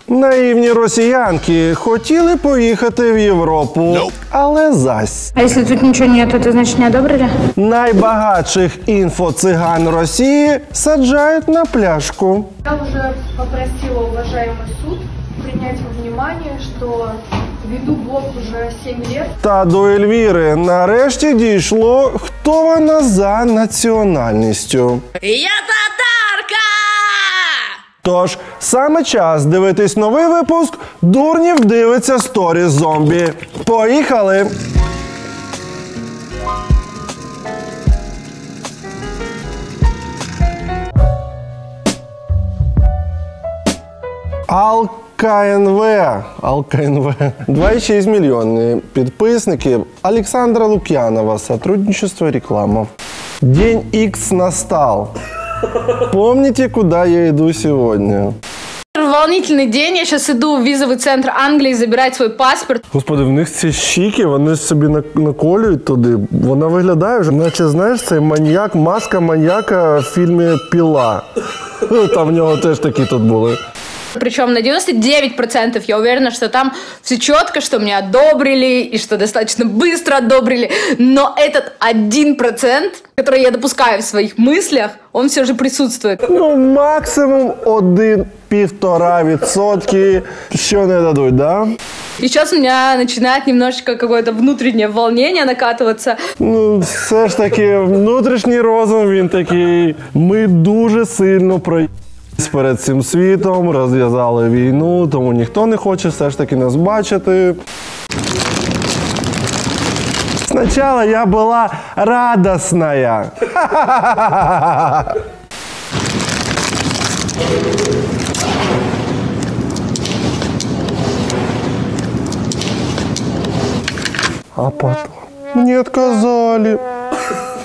Наївні росіянки хотіли поїхати в Європу, але зась. А якщо тут нічого нету, то значить не одобрили? Найбагатших інфо-циган Росії саджають на пляшку. Я уже попросила уважаемый суд принять во внимание, что веду блог уже 7 лет. Та до Ельвіри нарешті дійшло, хто вона за національністю. Я татарка! Тож, саме час дивитись новий випуск «Дурнів дивиться сторіс зомбі». Поїхали! АЛКНВ 2,6 миллиона підписники. Александра Лукьянова. Сотрудничество, реклама. День X настал. Помните, куда я иду сегодня? Волнительный день. Я сейчас иду в визовый центр Англии забирать свой паспорт. Господи, в них ці щіки, вони собі наколюють туди. Вона виглядає вже, наче, знаєш, цей маньяк, маска маньяка в фільмі «Піла». Там в нього теж такі тут були. Причем на 99% я уверена, что там все четко, что меня одобрили и что достаточно быстро одобрили. Но этот 1%, который я допускаю в своих мыслях, он все же присутствует. Ну, максимум 1–1,5%, що не дадуть, да? И сейчас у меня начинает немножечко какое-то внутреннее волнение накатываться. Ну, все ж таки, внутрішній розум, він такий, ми дуже сильно перед цим світом, розв'язали війну, тому ніхто не хоче все ж таки нас бачити. Спочатку я була радісна. А потім мені відказали.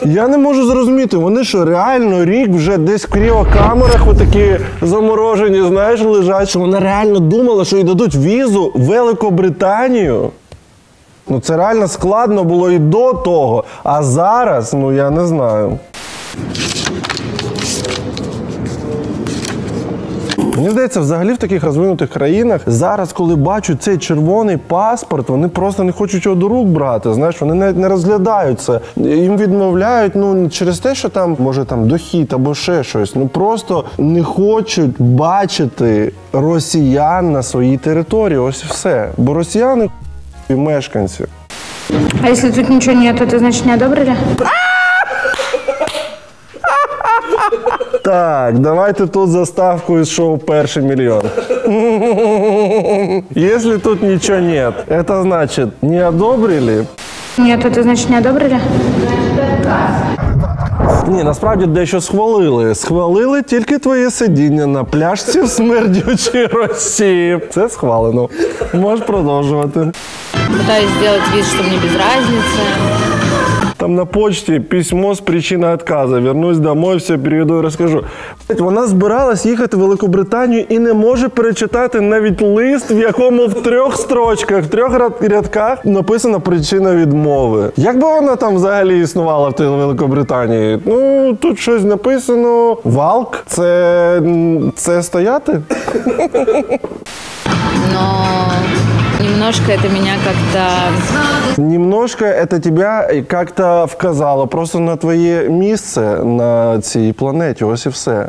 Я не можу зрозуміти, вони що, реально рік вже десь в кріокамерах отакі заморожені, знаєш, лежать, що вони реально думали, що їй дадуть візу в Великобританію? Ну це реально складно було і до того, а зараз, ну я не знаю. Мені здається, взагалі в таких розвинутих країнах зараз, коли бачать цей червоний паспорт, вони просто не хочуть його до рук брати, знаєш, вони навіть не розглядають це. Їм відмовляють, ну, через те, що там, може, там дохід або ще щось, ну, просто не хочуть бачити росіян на своїй території, ось і все. Бо росіяни – мешканці. А якщо тут нічого нету, то значить не одобрили? Так, давайте тут заставку из шоу «Перший миллион». Если тут ничего нет, это значит, не одобрили? Нету, то значить не одобрили? Ні, насправді дещо схвалили. Схвалили тільки твоє сидіння на пляшці в смердючій Росії. Це схвалено. Можеш продовжувати. Пытаюсь сделать вид, что мне без разницы. Там на почті письмо з причиною відказу. Вернусь домой, все переведу і розкажу. Вона збиралась їхати в Великобританію і не може перечитати навіть лист, в якому в 3 строчках, в 3 рядках написана причина відмови. Як би вона там взагалі існувала в тій Великобританії? Ну, тут щось написано. Валк? Це стояти? Но немножко это меня как-то... Немножко это тебя как-то вказало просто на твоє місце на цій планеті. Ось і все.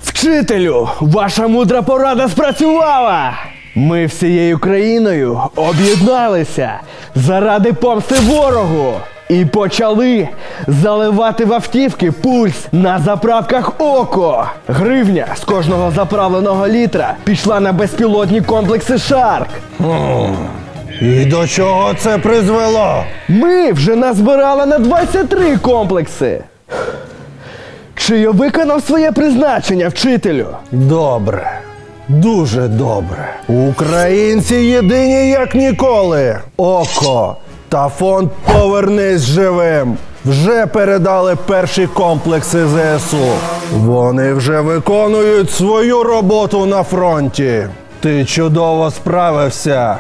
Вчителю, ваша мудра порада спрацювала! Ми всією країною об'єдналися заради помсти ворогу і почали заливати в автівки пульс на заправках ОКО. Гривня з кожного заправленого літра пішла на безпілотні комплекси «Шарк». І до чого це призвело? Ми вже назбирали на 23 комплекси. Чи я виконав своє призначення, вчителю? Добре. Дуже добре. Українці єдині як ніколи. ОКО. та фонд «Повернись живим» вже передали перші комплекси ЗСУ. Вони вже виконують свою роботу на фронті. Ти чудово справився,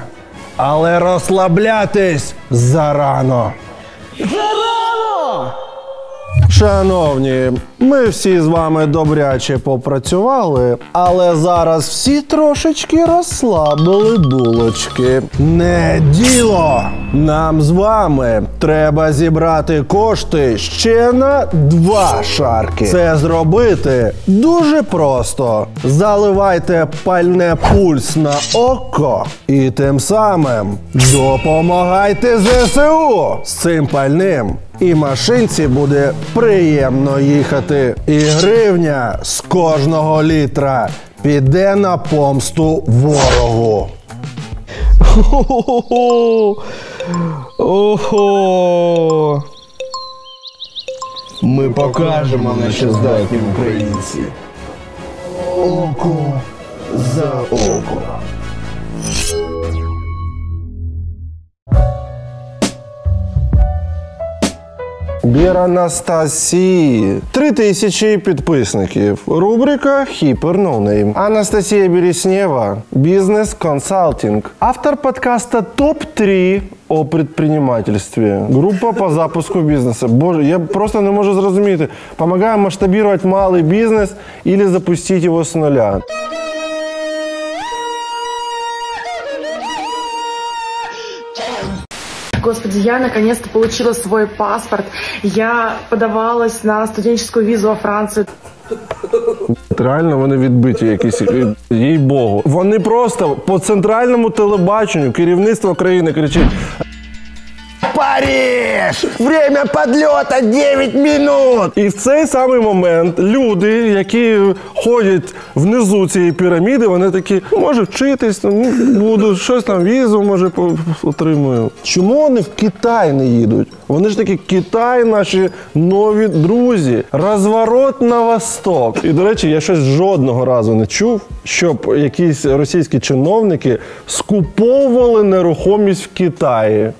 але розслаблятись зарано. Зарано! Шановні, ми всі з вами добряче попрацювали, але зараз всі трошечки розслабили булочки. Не діло! Нам з вами треба зібрати кошти ще на 2 шарки. Це зробити дуже просто. Заливайте пальне пульс на око і тим самим допомагайте ЗСУ з цим пальним. І машинці буде приємно їхати. І гривня з кожного літра піде на помсту ворогу. Ого! Ми покажемо, на що здатні українці. Око за око. Бір Анастасії. 3000 підписників. Рубрика «Hyper No Name». Анастасія Береснева. Бизнес-консалтинг. Автор подкаста «Топ-3» о предпринимательстве. Група по запуску бізнесу. Боже, я просто не можу зрозуміти. Помогаю масштабувати малий бізнес или запустити його з нуля. Господи, я наконец-то получила свой паспорт. Я подавалась на студенческую визу во Францию. Реально вони відбиті якісь, їй-богу. Вони просто по центральному телебаченню керівництво країни кричить: Париж! Время подльота 9 минут! І в цей самий момент люди, які ходять внизу цієї піраміди, вони такі: може вчитись, буду щось там, візу, може, отримую. Чому вони в Китай не їдуть? Вони ж такі: Китай, наші нові друзі. Розворот на восток. І, до речі, я щось жодного разу не чув, щоб якісь російські чиновники скуповували нерухомість в Китаї.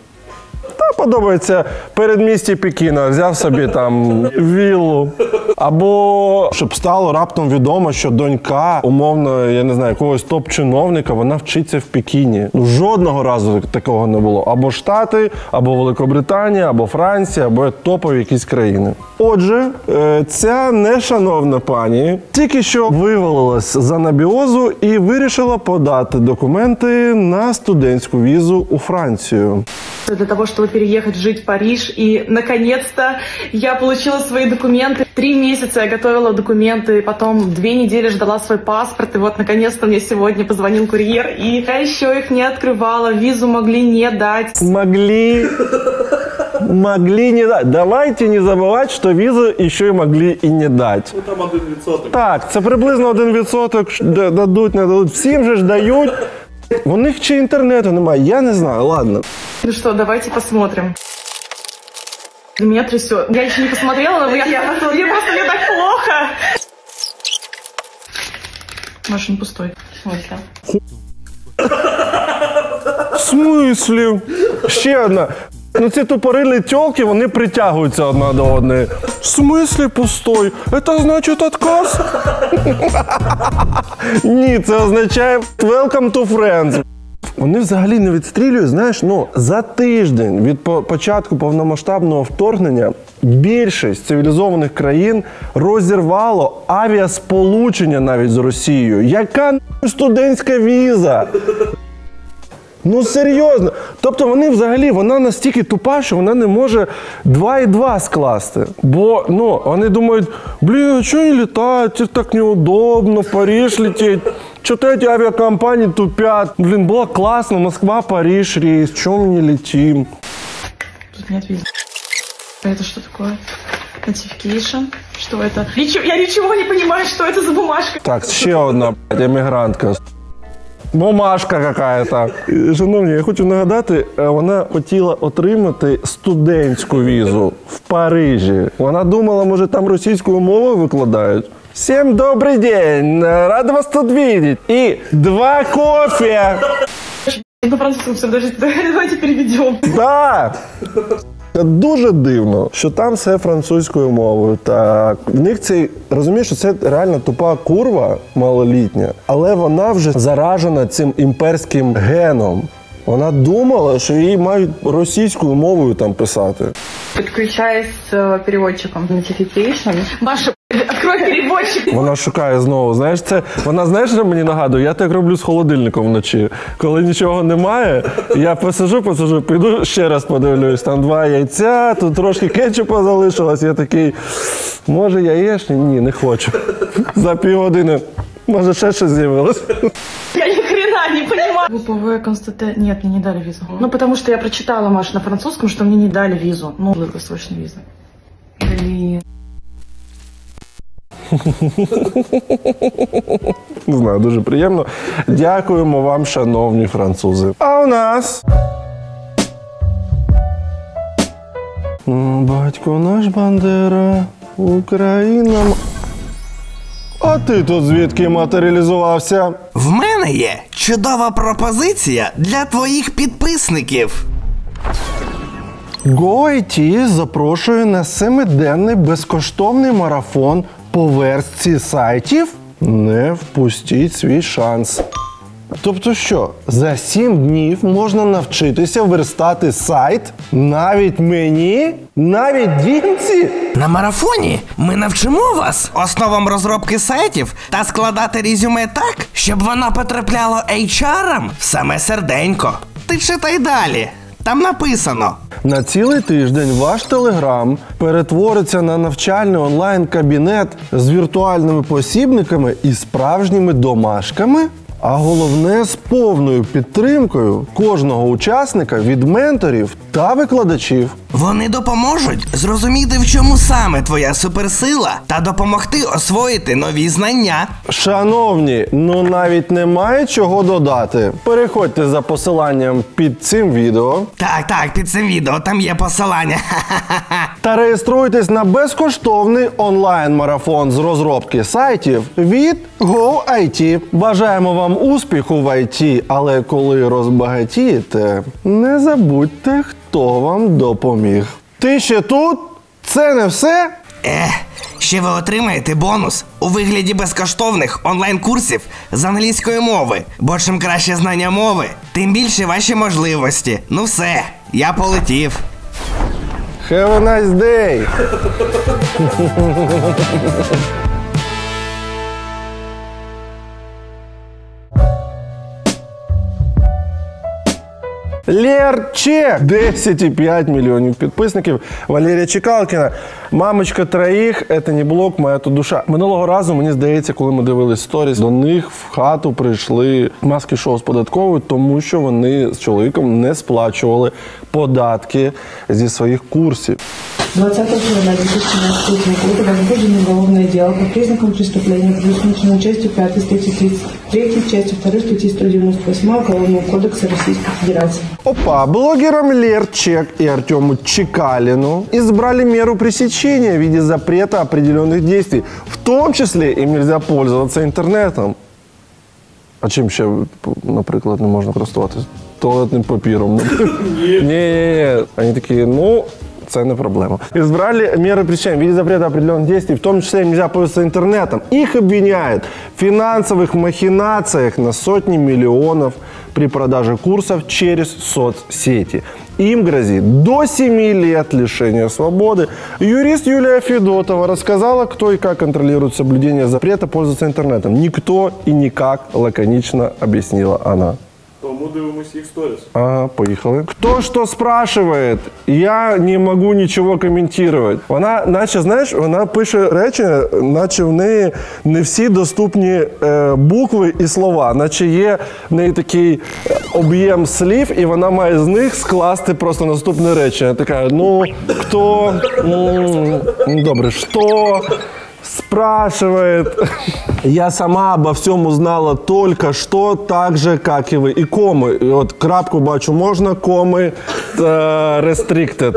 Подобається передмісті Пекіна, взяв собі там віллу. Або щоб стало раптом відомо, що донька, умовно, я не знаю, якогось топ-чиновника, вона вчиться в Пекіні. Жодного разу такого не було. Або Штати, або Великобританія, або Франція, або топові якісь країни. Отже, ця нешановна пані тільки що вивалилась з анабіозу і вирішила подати документи на студентську візу у Францію. Для того, чтобы переехать жить в Париж. И, наконец-то, я получила свои документы. 3 месяца я готовила документы, потом 2 недели ждала свой паспорт. И вот, наконец-то, мне сегодня позвонил курьер. И я еще их не открывала, визу могли не дать. Могли не дать. Давайте не забывать, что визу еще и могли и не дать. Ну там 1%. Так, це приблизно 1%. Дадуть, не дадуть. Всім же ж дають. У них чи інтернету немає, я не знаю, ладно. Ну что, давайте посмотрим. Меня трясет. Я еще не посмотрела, но мне так плохо. Может, не пустой. В смысле? В смислі? Ще одна. Ну ці тупорилі тёлки, вони притягуються одна до одної. В смислі пустой? Це значить отказ? Ні, це означає welcome to friends. Вони взагалі не відстрілюють, знаєш, за тиждень від початку повномасштабного вторгнення більшість цивілізованих країн розірвало авіасполучення навіть з Росією. Яка студентська віза? Ну серйозно. Тобто вона настільки тупа, що вона не може 2 і 2 скласти. Бо, вони думають: блін, а чого не літають, це так неудобно, в Париж лететь. Что-то эти авиакомпании тупят. Блин, было классно, Москва-Париж рейс, чего мы не летим? Тут нет визы. Это что такое? Notification. Что это? Я ничего не понимаю, что это за бумажка. Так, ще одна, емігрантка. Бумажка какая-то. Шановні, я хочу нагадати, вона хотіла отримати студентську візу в Парижі. Вона думала, може там російською мовою викладають. Всем добрый день, рада вас тут видеть. И 2 кофе. По-французски все, подождите, давайте переведем. Так! Дуже дивно, що там все французькою мовою. Так, в них цей, розумієш, що це реально тупа курва малолітня, але вона вже заражена цим імперським геном. Вона думала, що її мають російською мовою там писати. Подключаясь с переводчиком Notification. Маша, открой переводчик. Вона шукає знову. Знаєш, це вона, знаєш, що мені нагадує? Я так роблю з холодильником вночі. Коли нічого немає, я посажу, піду ще раз подивлюсь. Там 2 яйця, тут трошки кетчупа залишилось. Я такий, може яєчні? Ні, не хочу. За півгодини, може ще щось з'явилось. Я ни хрена не понимаю. ВПВ Константин... Нет, мне не дали визу. Ну, потому что я прочитала, Маша, на французском, что мне не дали визу. Ну, долгосрочную визу. Блин. Не знаю, дуже приємно. Дякуємо вам, шановні французи. А у нас... Батько наш Бандера, Україна... А ти тут звідки матеріалізувався? В мене є чудова пропозиція для твоїх підписників. GoIT запрошує на 7-денний безкоштовний марафон по верстці сайтів. Не впустіть свій шанс. Тобто що, за 7 днів можна навчитися верстати сайт? Навіть мені? Навіть дімці? На марафоні ми навчимо вас основам розробки сайтів та складати резюме так, щоб воно потрапляло HR-ам в саме серденько. Ти читай далі. Там написано. На цілий тиждень ваш Телеграм перетвориться на навчальний онлайн-кабінет з віртуальними посібниками і справжніми домашками? А головне, з повною підтримкою кожного учасника від менторів та викладачів. Вони допоможуть зрозуміти, в чому саме твоя суперсила та допомогти освоїти нові знання. Шановні, ну навіть немає чого додати. Переходьте за посиланням під цим відео. Так, під цим відео там є посилання. Та реєструйтесь на безкоштовний онлайн-марафон з розробки сайтів від GoIT. Бажаємо вам успіху в IT, але коли розбагатієте, не забудьте, хто вам допоміг. Ти ще тут? Це не все? Ще ви отримаєте бонус у вигляді безкоштовних онлайн-курсів з англійської мови. Бо чим краще знання мови, тим більше ваші можливості. Ну все, я полетів. Have a nice day! Лерче! 10,5 мільйонів підписників. Валерія Чекалкіна. Мамочка троїх, це не блог, моя тут душа. Минулого разу, мені здається, коли ми дивились сторіс, до них в хату прийшли маски-шоу з податковою, тому що вони з чоловіком не сплачували податки зі своїх курсів. 20 февраля 2017 года возбуждено уголовное дело по признакам преступления, предусмотренного частью 5 статьи 33, частью 2 статьи 198 Уголовного кодекса Российской Федерации. Опа, блогерам Лерчек и Артему Чекалину избрали меру пресечения в виде запрета определенных действий. В том числе им нельзя пользоваться интернетом. А чим ще, наприклад, не можна користуватися? Туалетним папіром. Ні. Вони такі, ну... Это не проблема. Избрали меры пресечения в виде запрета определенных действий, в том числе нельзя пользоваться интернетом. Их обвиняют в финансовых махинациях на сотни миллионов при продаже курсов через соцсети. Им грозит до 7 лет лишения свободы. Юрист Юлия Федотова рассказала, кто и как контролирует соблюдение запрета пользоваться интернетом. Никто и никак, лаконично объяснила она. Тому дивимось їх сторіс. Ага, поїхали. Кто что спрашивает, я не могу нічого коментувати. Вона, наче, знаєш, вона пише речі, наче в неї не всі доступні букви і слова. Наче є в неї такий об'єм слів, і вона має з них скласти просто наступне речення. Така, ну, хто, добре, що... спрашивает. Я сама обо всем узнала только что, так же, как и вы. И комы. И вот крапку бачу можно, комы restricted.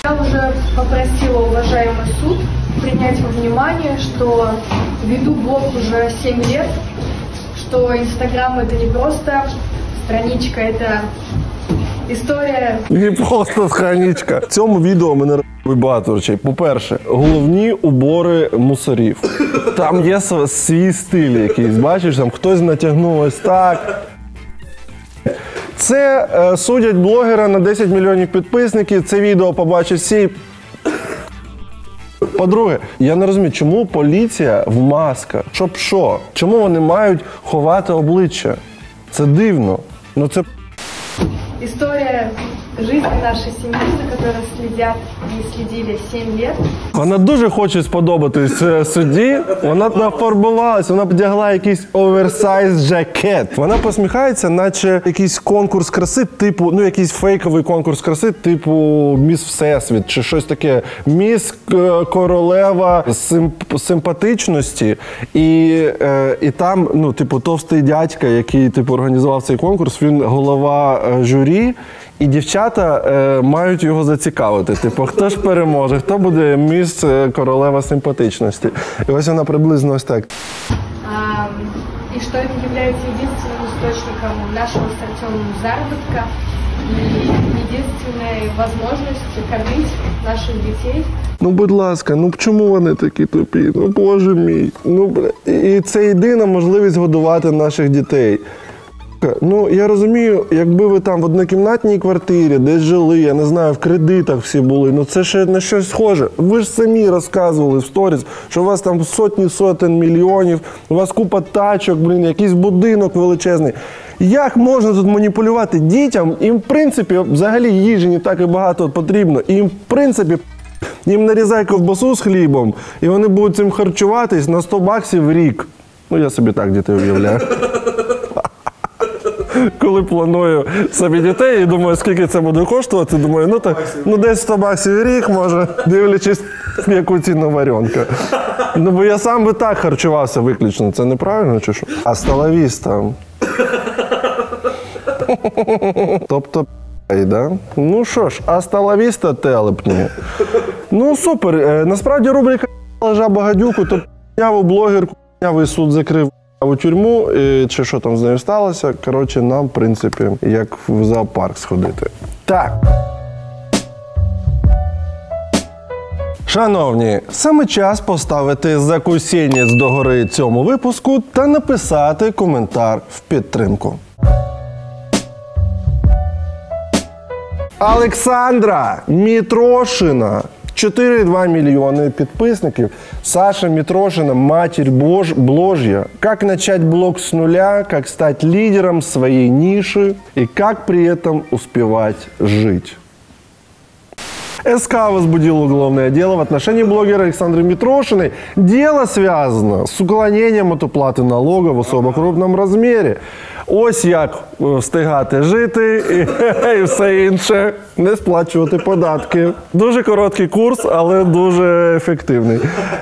Я уже попросила уважаемый суд принять во внимание, что веду блог уже 7 лет, что Инстаграм это не просто страничка, это история. Не просто страничка. В цьому відео мене р***ють багато речей. По-перше, головні убори мусорів. Там є свій стиль якийсь, бачиш, там хтось натягнув ось так. Це судять блогера на 10 мільйонів підписників, це відео побачать всі. По-друге, я не розумію, чому поліція в масках? Щоб що? Чому вони мають ховати обличчя? Це дивно. Ну це История жизни нашей семьи, за которой следят и следили 7 лет. Вона дуже хоче сподобатись судді, вона нафарбувалась, вона вдягла якийсь оверсайз жакет. Вона посміхається, наче якийсь конкурс краси, типу, ну якийсь фейковий конкурс краси, типу Міс Всесвіт чи щось таке. Міс королева симпатичності. І там, ну, типу, товстий дядька, який, типу, організував цей конкурс, він голова журі. І дівчата мають його зацікавити. Типу, хто ж переможе, хто буде міс королева симпатичності. І ось вона приблизно ось так. И что это является единственным источником нашего с Артемом заработка и единственной возможностью кормить наших детей. Ну, будь ласка, ну чому вони такі тупі? Ну, боже мій. Ну, бля. І це єдина можливість годувати наших дітей. Ну, я розумію, якби ви там в однокімнатній квартирі, десь жили, я не знаю, в кредитах всі були, ну це ще на щось схоже. Ви ж самі розказували в сторіс, що у вас там сотень мільйонів, у вас купа тачок, блін, якийсь будинок величезний. Як можна тут маніпулювати дітям? Їм, в принципі, взагалі їжі не так і багато потрібно. І їм, в принципі, їм нарізай ковбасу з хлібом, і вони будуть цим харчуватись на 100 баксів в рік. Ну, я собі так дітей уявляю. Коли планую собі дітей і думаю, скільки це буде коштувати, думаю, ну десь 100 баксів в рік, може, дивлячись, яку ціну варіонка. Ну, бо я сам би так харчувався виключно, це неправильно чи що? Hasta la vista. Тобто, да? Ну що ж, hasta la vista, телепні. Ну, супер. Насправді рубрика «Жаба гадюку», то п***няву блогерку, п***нявий суд закрив у тюрму, чи що там з нею сталося. Коротше, нам, в принципі, як в зоопарк сходити. Так. Шановні, саме час поставити закусінець догори цьому випуску та написати коментар в підтримку. Олександра Мітрошина. 4,2 миллиона підписників. Саша Митрошина, матерь Божья. Как начать блог с нуля, как стать лидером своей ниши и как при этом успевать жить. СК возбудил уголовное дело в отношении блогера Александры Митрошиной. Дело связано с уклонением от уплаты налога в особо крупном размере. Ось як встигати жити і все інше, не сплачувати податки. Дуже короткий курс, але дуже ефективний.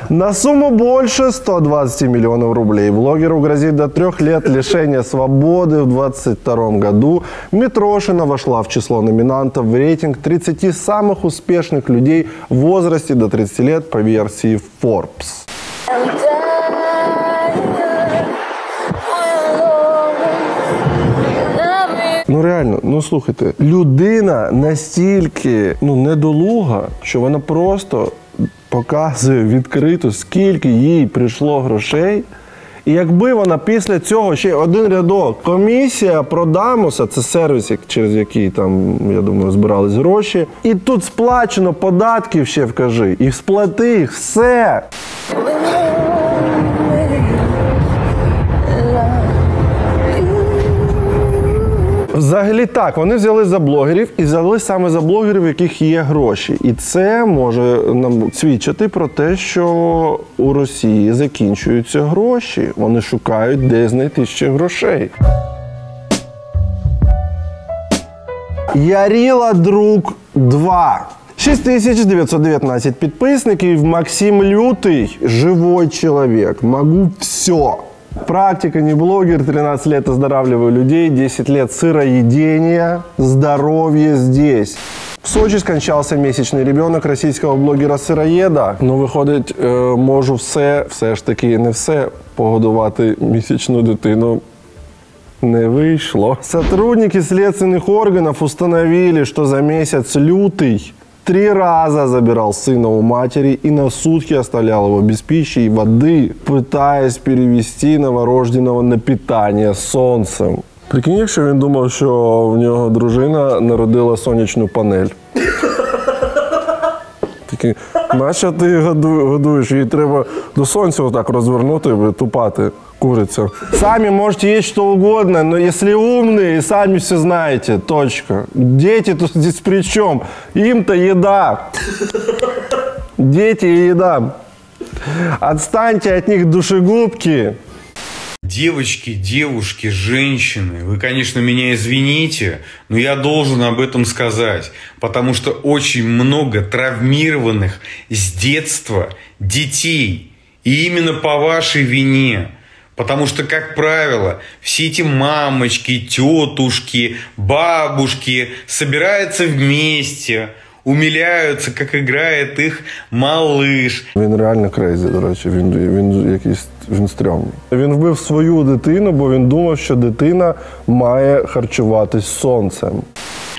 На сумму больше 120 миллионов рублей блогеру грозит до 3 лет лишения свободы. В 2022 году Митрошина вошла в число номинантов в рейтинг 30 самых успешных людей в возрасте до 30 лет по версии Forbes. Ну реально, ну слухайте, людина настільки недолуга, що вона просто показує відкрито, скільки їй прийшло грошей. І якби вона після цього ще один рядок, комісія Продамуса, це сервіс, через який там, я думаю, збирались гроші, і тут сплачено податків ще вкажи, і сплати їх, все. Взагалі так, вони взяли за блогерів і взяли саме за блогерів, у яких є гроші. І це може нам свідчити про те, що у Росії закінчуються гроші. Вони шукають, де знайти ще грошей. Ярила Друг 2. 6919 підписників. Максим Лютый. Живой человек. Могу все. Практика, не блогер, 13 лет оздоравливаю людей, 10 лет сыроедения, здоровье здесь. В Сочі скончався місячний ребенок російського блогера-сироєда. Ну, виходить, можу все ж таки не все погодувати місячну дитину. Не вышло. Сотрудники следственных органов установили, что за месяц лютый 3 раза забирал сына у матери и на сутки оставлял его без пищи и воды, пытаясь перевести новорожденного на питание солнцем. Прикинь, якщо він думав, що в нього дружина народила сонячну панель. Такий, нащо ти годуєш? Їй треба до сонця отак розвернути і тупати. Курица. Сами можете есть что угодно, но если умные, сами все знаете. Точка. Дети тут здесь при чем? Им-то еда. Дети и еда. Отстаньте от них, душегубки. Девочки, девушки, женщины, вы, конечно, меня извините, но я должен об этом сказать, потому что очень много травмированных с детства детей, и именно по вашей вине. Потому что, как правило, все эти мамочки, тетушки, бабушки собираются вместе, умиляются, как играет их малыш. Він реально крейзі, до речі, він стрьомний. Він вбив свою дитину, бо він думав, що дитина має харчуватись сонцем.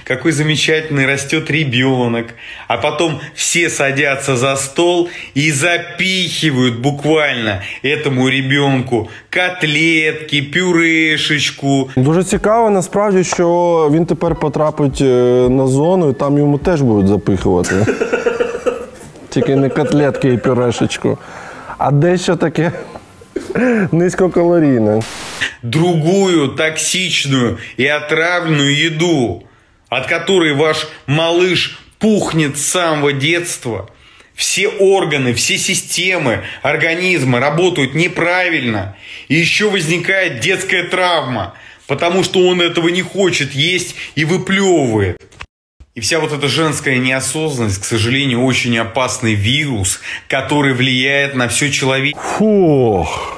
Какой замечательный растет ребенок, а потом все садятся за стол и запихивают буквально этому ребенку котлетки, пюрешечку. Дуже цікаво насправді, що він тепер потрапить на зону і там йому теж будуть запихувати. Тільки не котлетки і пюрешечку, а дещо таке низькокалорійне. Другую токсичную и отравленную еду, от которой ваш малыш пухнет с самого детства. Все органы, все системы организма работают неправильно. И еще возникает детская травма, потому что он этого не хочет есть и выплевывает. И вся вот эта женская неосознанность, к сожалению, очень опасный вирус, который влияет на все человечество. Фух.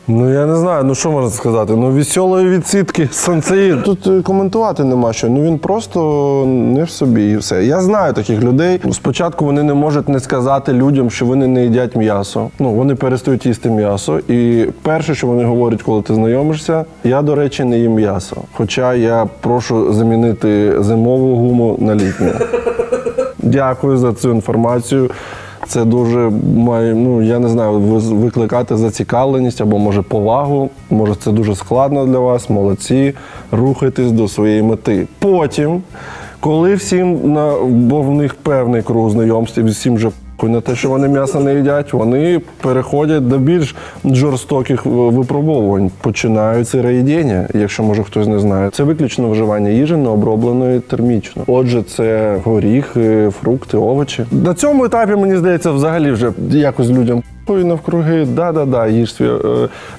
Ну, я не знаю, ну що можна сказати? Ну, веселої відсідки Санцеїд. Тут коментувати нема що. Ну, він просто не в собі і все. Я знаю таких людей. Спочатку вони не можуть не сказати людям, що вони не їдять м'ясо. Ну, вони перестають їсти м'ясо. І перше, що вони говорять, коли ти знайомишся, я, до речі, не їм м'ясо. Хоча я прошу замінити зимову гуму на літню. Дякую за цю інформацію. Це дуже має, ну, я не знаю, викликати зацікавленість або, може, повагу. Може, це дуже складно для вас, молодці, рухайтесь до своєї мети. Потім, коли всім, бо в них певний круг знайомств, всім вже на те, що вони м'ясо не їдять, вони переходять до більш жорстоких випробовувань. Починаються реїдіння, якщо, може, хтось не знає. Це виключно вживання їжі, не обробленої термічно. Отже, це горіхи, фрукти, овочі. На цьому етапі, мені здається, взагалі вже якось людям навкруги, да-да-да,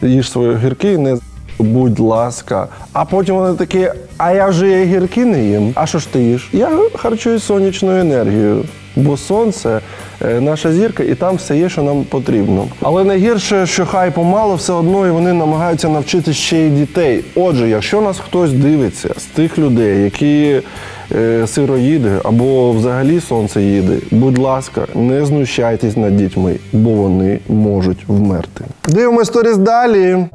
їж свої огірки, не будь ласка. А потім вони такі, а я вже огірки не їм. А що ж ти їш? Я харчуюсь сонячною енергією. Бо сонце – наша зірка, і там все є, що нам потрібно. Але найгірше, що хайпу мало, все одно і вони намагаються навчити ще й дітей. Отже, якщо нас хтось дивиться з тих людей, які сироїди або взагалі сонцеїди, будь ласка, не знущайтесь над дітьми, бо вони можуть вмерти. Дивимось сторіс далі.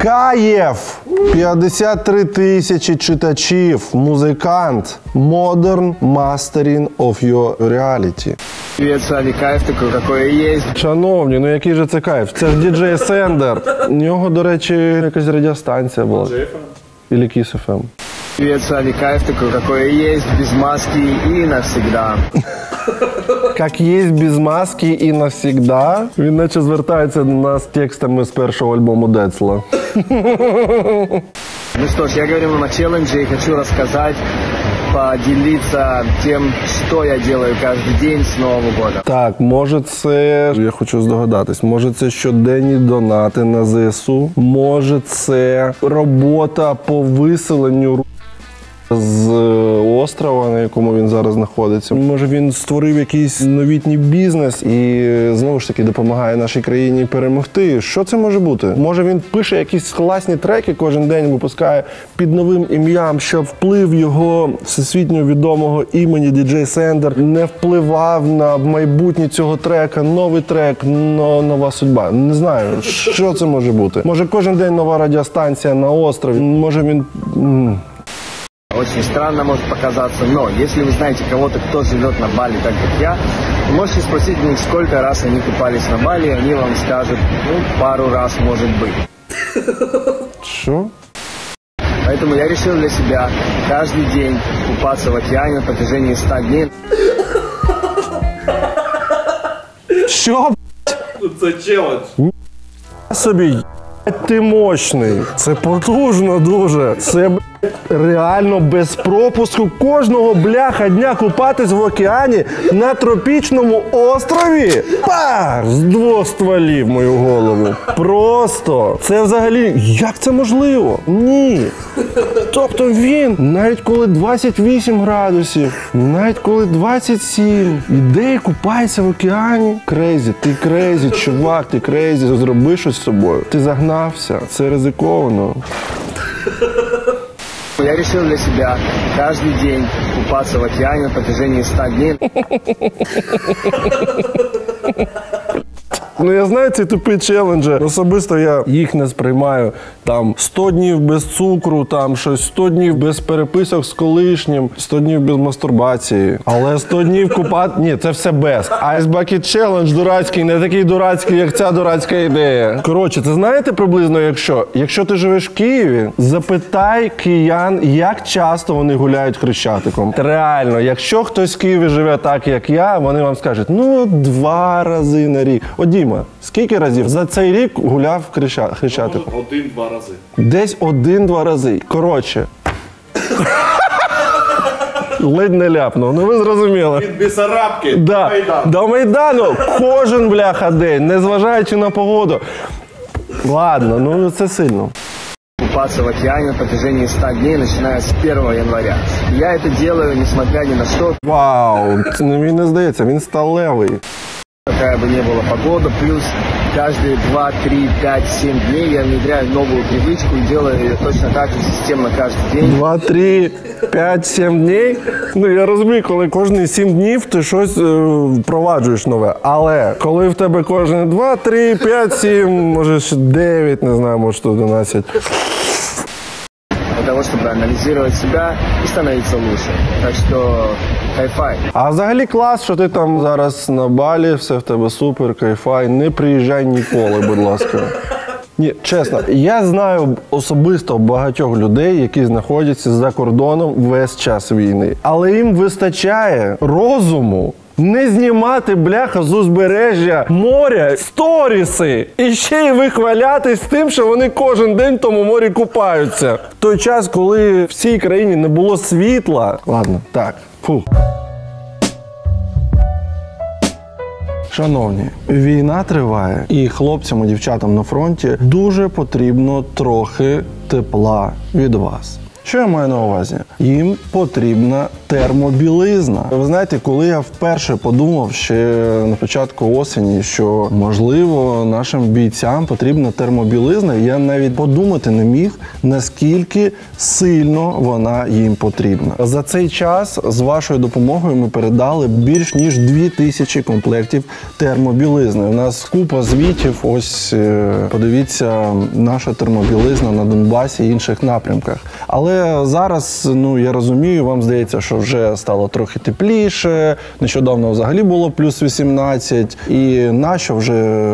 Каєв, 53 тисячі читачів, музикант, Modern Mastering of Your Reality. Привет, Сали, кайф такой, какой и есть. Шановні, ну який же це кайф? Це ж діджей Сендер. У нього, до речі, якась радіостанція була. Или Kiss FM. Привет, Сали, кайф такой, какой и есть, без маски и навсегда. Как есть без маски і навсегда. Він наче звертається до нас текстами з першого альбому Децла. Ну что ж, я говорил на челлендже и хочу рассказать, поделиться тем, что я делаю каждый день с Нового года. Так, може це, я хочу здогадатись, може це щоденні донати на ЗСУ, може це робота по виселенню з острова, на якому він зараз знаходиться. Може він створив якийсь новітній бізнес і знову ж таки допомагає нашій країні перемогти. Що це може бути? Може він пише якісь класні треки кожен день, випускає під новим ім'ям, щоб вплив його всесвітньо відомого імені DJ Сендер не впливав на майбутнє цього трека, новий трек, нова судьба. Не знаю, що це може бути. Може кожен день нова радіостанція на острові, може він... Очень странно может показаться, но если вы знаете кого-то, кто живет на Бали, так как я, вы можете спросить у них, сколько раз они купались на Бали, и они вам скажут, пару раз может быть. Что? Поэтому я решил для себя каждый день купаться в океане на протяжении 100 дней. Що, Це челендж. собі, ти мощний. Це потужно дуже. Це, реально без пропуску кожного бляха дня купатись в океані на тропічному острові. Пах! З 2 стволів мою голову. Просто. Це взагалі, як це можливо? Ні. Тобто він, навіть коли 28 градусів, навіть коли 27, іде і купається в океані. Крейзі, ти крейзі, чувак, ти крейзі, зроби щось з собою. Ти загнався, це ризиковано. Я решил для себя каждый день купаться в океане на протяжении 100 дней. Ну, я знаю ці тупі челенджі. Особисто я їх не сприймаю. Там 100 днів без цукру, там щось 100 днів без переписок з колишнім, 100 днів без мастурбації. Але 100 днів купати... Ні, це все без. Ice Bucket Challenge дурацький, не такий дурацький, як ця дурацька ідея. Коротше, це знаєте приблизно, якщо ти живеш в Києві, запитай киян, як часто вони гуляють Хрещатиком. Реально, якщо хтось в Києві живе так, як я, вони вам скажуть, 2 рази на рік. От Діма, скільки разів за цей рік гуляв Хрещатиком? 1-2 рази. Десь 1-2 рази. Коротше. Ледь не ляпнув, ви зрозуміли. Від Бісарабки до Майдану кожен бляха день, незважаючи на погоду. Ладно, це сильно. Купаться в океане на протяжении 100 дней, начиная с 1 января. Я это делаю, несмотря ни на что. Вау, мені не здається, він сталевий. Какая бы ни была погода, плюс каждые 2, 3, 5, 7 дней я внедряю новую привычку и делаю ее точно так же системно каждый день. 2, 3, 5, 7 днів? Я розумію, коли кожні 7 днів ти щось впроваджуєш нове. Але коли в тебе кожні 2, 3, 5, 7, може ще 9, не знаю, може 11. Для того, чтобы анализировать себя и становиться лучше. Так что кайфай. А взагалі клас, що ти там зараз на Балі, все в тебе супер, кайфай. Не приїжджай ніколи, будь ласка. Ні, чесно, я знаю особисто багатьох людей, які знаходяться за кордоном весь час війни. Але їм вистачає розуму не знімати, бляха, з узбережжя моря сторіси. І ще й вихвалятись тим, що вони кожен день в тому морі купаються. В той час, коли в цій країні не було світла. Ладно, так, фу. Шановні, війна триває, і хлопцям і дівчатам на фронті дуже потрібно трохи тепла від вас. Що я маю на увазі? Їм потрібна термобілизна. Ви знаєте, коли я вперше подумав ще на початку осені, що, можливо, нашим бійцям потрібна термобілизна, я навіть подумати не міг, наскільки сильно вона їм потрібна. За цей час з вашою допомогою ми передали більш ніж 2000 комплектів термобілизни. У нас купа звітів, ось подивіться, наша термобілизна на Донбасі і інших напрямках. Але зараз, я розумію, вам здається, що вже стало трохи тепліше, нещодавно взагалі було плюс 18, і нащо вже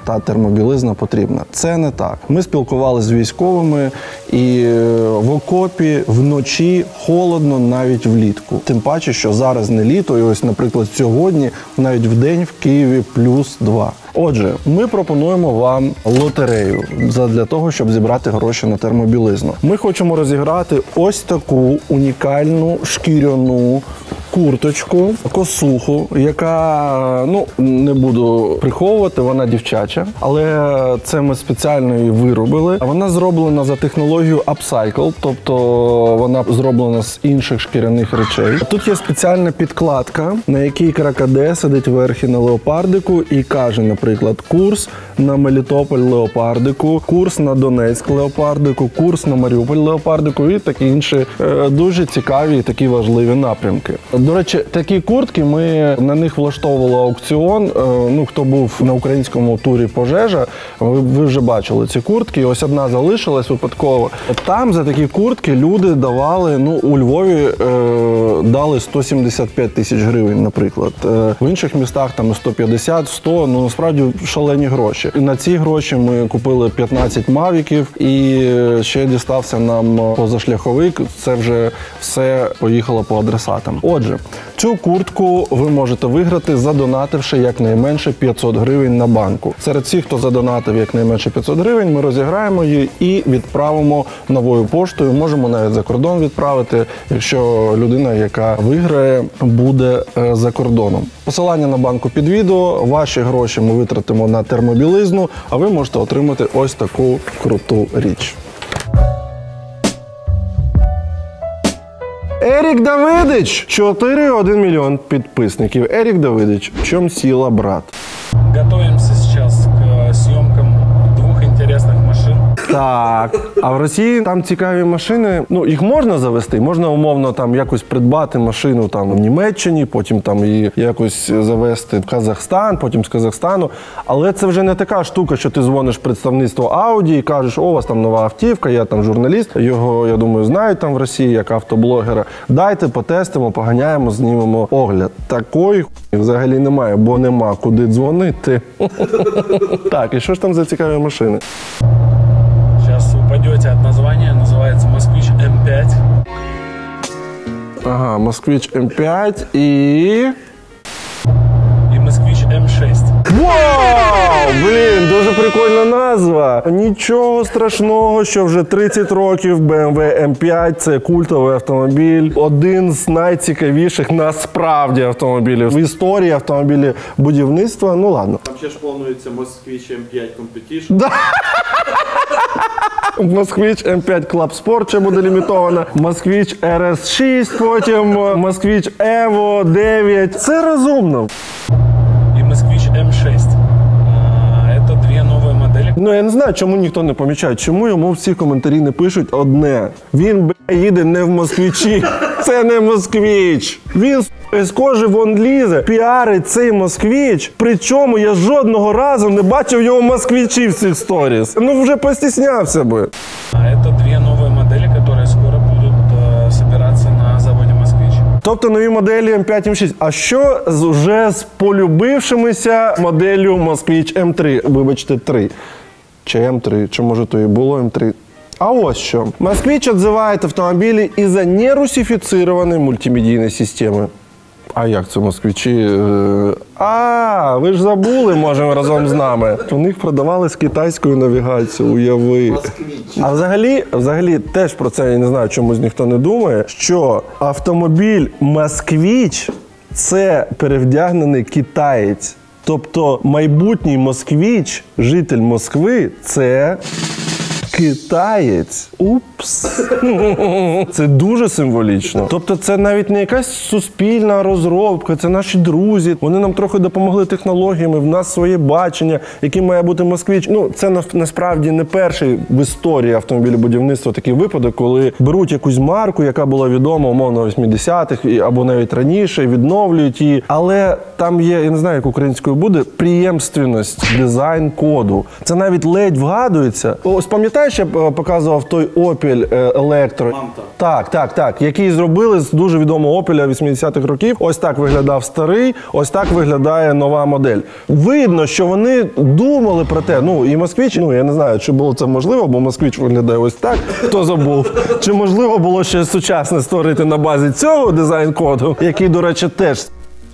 та термобілизна потрібна? Це не так. Ми спілкувалися з військовими, і в окопі вночі холодно навіть влітку. Тим паче, що зараз не літо, і ось, наприклад, сьогодні навіть в день в Києві плюс 2. Отже, ми пропонуємо вам лотерею для того, щоб зібрати гроші на термобілизну. Ми хочемо розіграти ось таку унікальну шкіряну курточку, косуху, яка, ну, не буду приховувати, вона дівчача, але це ми спеціально її виробили. Вона зроблена за технологією upcycle, тобто вона зроблена з інших шкіряних речей. Тут є спеціальна підкладка, на якій крокодил сидить верхи на леопардику і каже, наприклад, курс на Мелітополь леопардику, курс на Донецьк леопардику, курс на Маріуполь леопардику і такі інші дуже цікаві і такі важливі напрямки. До речі, такі куртки, ми на них влаштовували аукціон. Ну, хто був на українському турі «Пожежа», ви вже бачили ці куртки. Ось одна залишилась випадково. Там за такі куртки люди давали, ну, у Львові дали 175 тисяч гривень, наприклад. В інших містах там 150, 100, ну, насправді шалені гроші. І на ці гроші ми купили 15 мавіків і ще дістався нам позашляховик. Це вже все поїхало по адресатам. Отже, цю куртку ви можете виграти, задонативши якнайменше 500 гривень на банку. Серед всіх, хто задонатив якнайменше 500 гривень, ми розіграємо її і відправимо новою поштою. Можемо навіть за кордон відправити, якщо людина, яка виграє, буде за кордоном. Посилання на банку під відео. Ваші гроші ми витратимо на термобілизну, а ви можете отримати ось таку круту річ. Ерік Давидич! 4,1 мільйон підписників. Ерік Давидич, в чому сила, брат? Готовимся сейчас к съемкам двух интересных машин. Так, а в Росії там цікаві машини, ну, їх можна завести, можна умовно там якось придбати машину там в Німеччині, потім там її якось завести в Казахстан, потім з Казахстану, але це вже не така штука, що ти дзвониш в представництво Audi і кажеш, о, у вас там нова автівка, я там журналіст, його, я думаю, знають там в Росії, як автоблогера, дайте, потестимо, поганяємо, знімемо огляд. Такої взагалі немає, бо нема куди дзвонити. Так, і що ж там за цікаві машини? Сейчас упадете от названия, называется «Москвич М5». Ага, «Москвич М5» і... І «Москвич М6». Вау! Блін, дуже прикольна назва. Нічого страшного, що вже 30 років BMW M5 – це культовий автомобіль. Один з найцікавіших насправді автомобілів в історії автомобілебудівництва. Ну ладно. Там ще ж планується Москвич М5 Competition. Да. Москвич М5 Club Sport ще буде лімітована. Москвич RS6, потім Москвич Evo 9. Це розумно. И «Москвич М6». Это две новые модели. Ну, я не знаю, чому ніхто не помічає, чому йому всі коментарі не пишуть одне. Він, їде не в Москвичі. Це не Москвич. Він, з кожи вон лізе, піарить цей Москвич, причому я жодного разу не бачив його Москвичі в цих сторіс. Ну, вже постіснявся би. Это две новые модели, которые скоро будут собираться на заводе «Москвич». Тобто нові моделі М5, М6. А що вже з полюбившимися моделлю Москвич М3? Вибачте, 3. Чи М3, чи може то і було М3. А ось що. Москвич отзывает автомобілі із-за нерусифіцированої мультимедійної системи. А як це москвичі? А, ви ж забули, може, разом з нами. У них продавали з китайською навігацією, уяви. А взагалі, теж про це, я не знаю, чомусь ніхто не думає, що автомобіль Москвич – це перевдягнений китаєць. Тобто майбутній москвич, житель Москви – це... китаєць. Упс. Це дуже символічно. Тобто це навіть не якась суспільна розробка, це наші друзі. Вони нам трохи допомогли технологіями, в нас своє бачення, яким має бути москвич. Ну, це насправді не перший в історії автомобілебудівництва такий випадок, коли беруть якусь марку, яка була відома, умовно, 80-х, або навіть раніше, відновлюють її. Але там є, я не знаю, як українською буде, преємственність дизайн-коду. Це навіть ледь вгадується. Ось пам'ятаєш, я показував той Opel Electro? Так, який зробили з дуже відомого Opel 80-х років. Ось так виглядав старий, ось так виглядає нова модель. Видно, що вони думали про те, ну і Москвич, ну я не знаю, чи було це можливо, бо Москвич виглядає ось так, хто забув. Чи можливо було ще сучасне створити на базі цього дизайн-коду, який, до речі, теж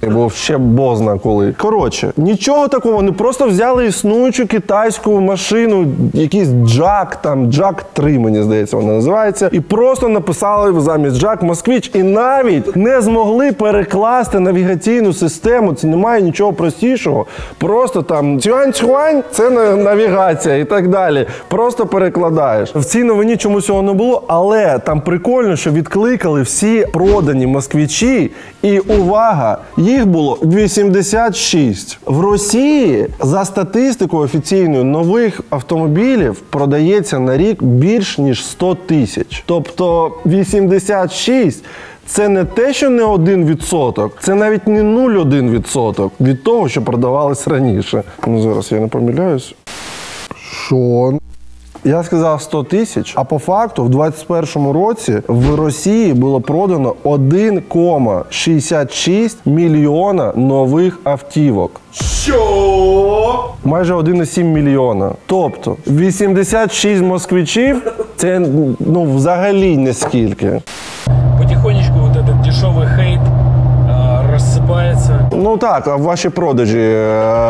Був ще бозна коли. Коротше, нічого такого, вони просто взяли існуючу китайську машину, якийсь Джак, там Джак 3, мені здається, вона називається, і просто написали замість Джак Москвич, і навіть не змогли перекласти навігаційну систему, це немає нічого простішого, просто там Цюань-Цюань, це навігація і так далі, просто перекладаєш. В цій новині чомусь цього не було, але там прикольно, що відкликали всі продані москвичі, і увага, їх було 86. В Росії, за статистикою офіційною, нових автомобілів продається на рік більш ніж 100 тисяч. Тобто 86 – це не те, що не 1%, це навіть не 0,1% від того, що продавалось раніше. Ну, зараз я не помиляюсь. Що? Я сказав 100 тисяч, а по факту в 2021 році в Росії було продано 1,66 мільйона нових автівок. Що? Майже 1,7 мільйона. Тобто 86 москвичів – це взагалі не скільки. Потихонечку вот этот дешевый хейт розсипається. Ну так, а ваші продажі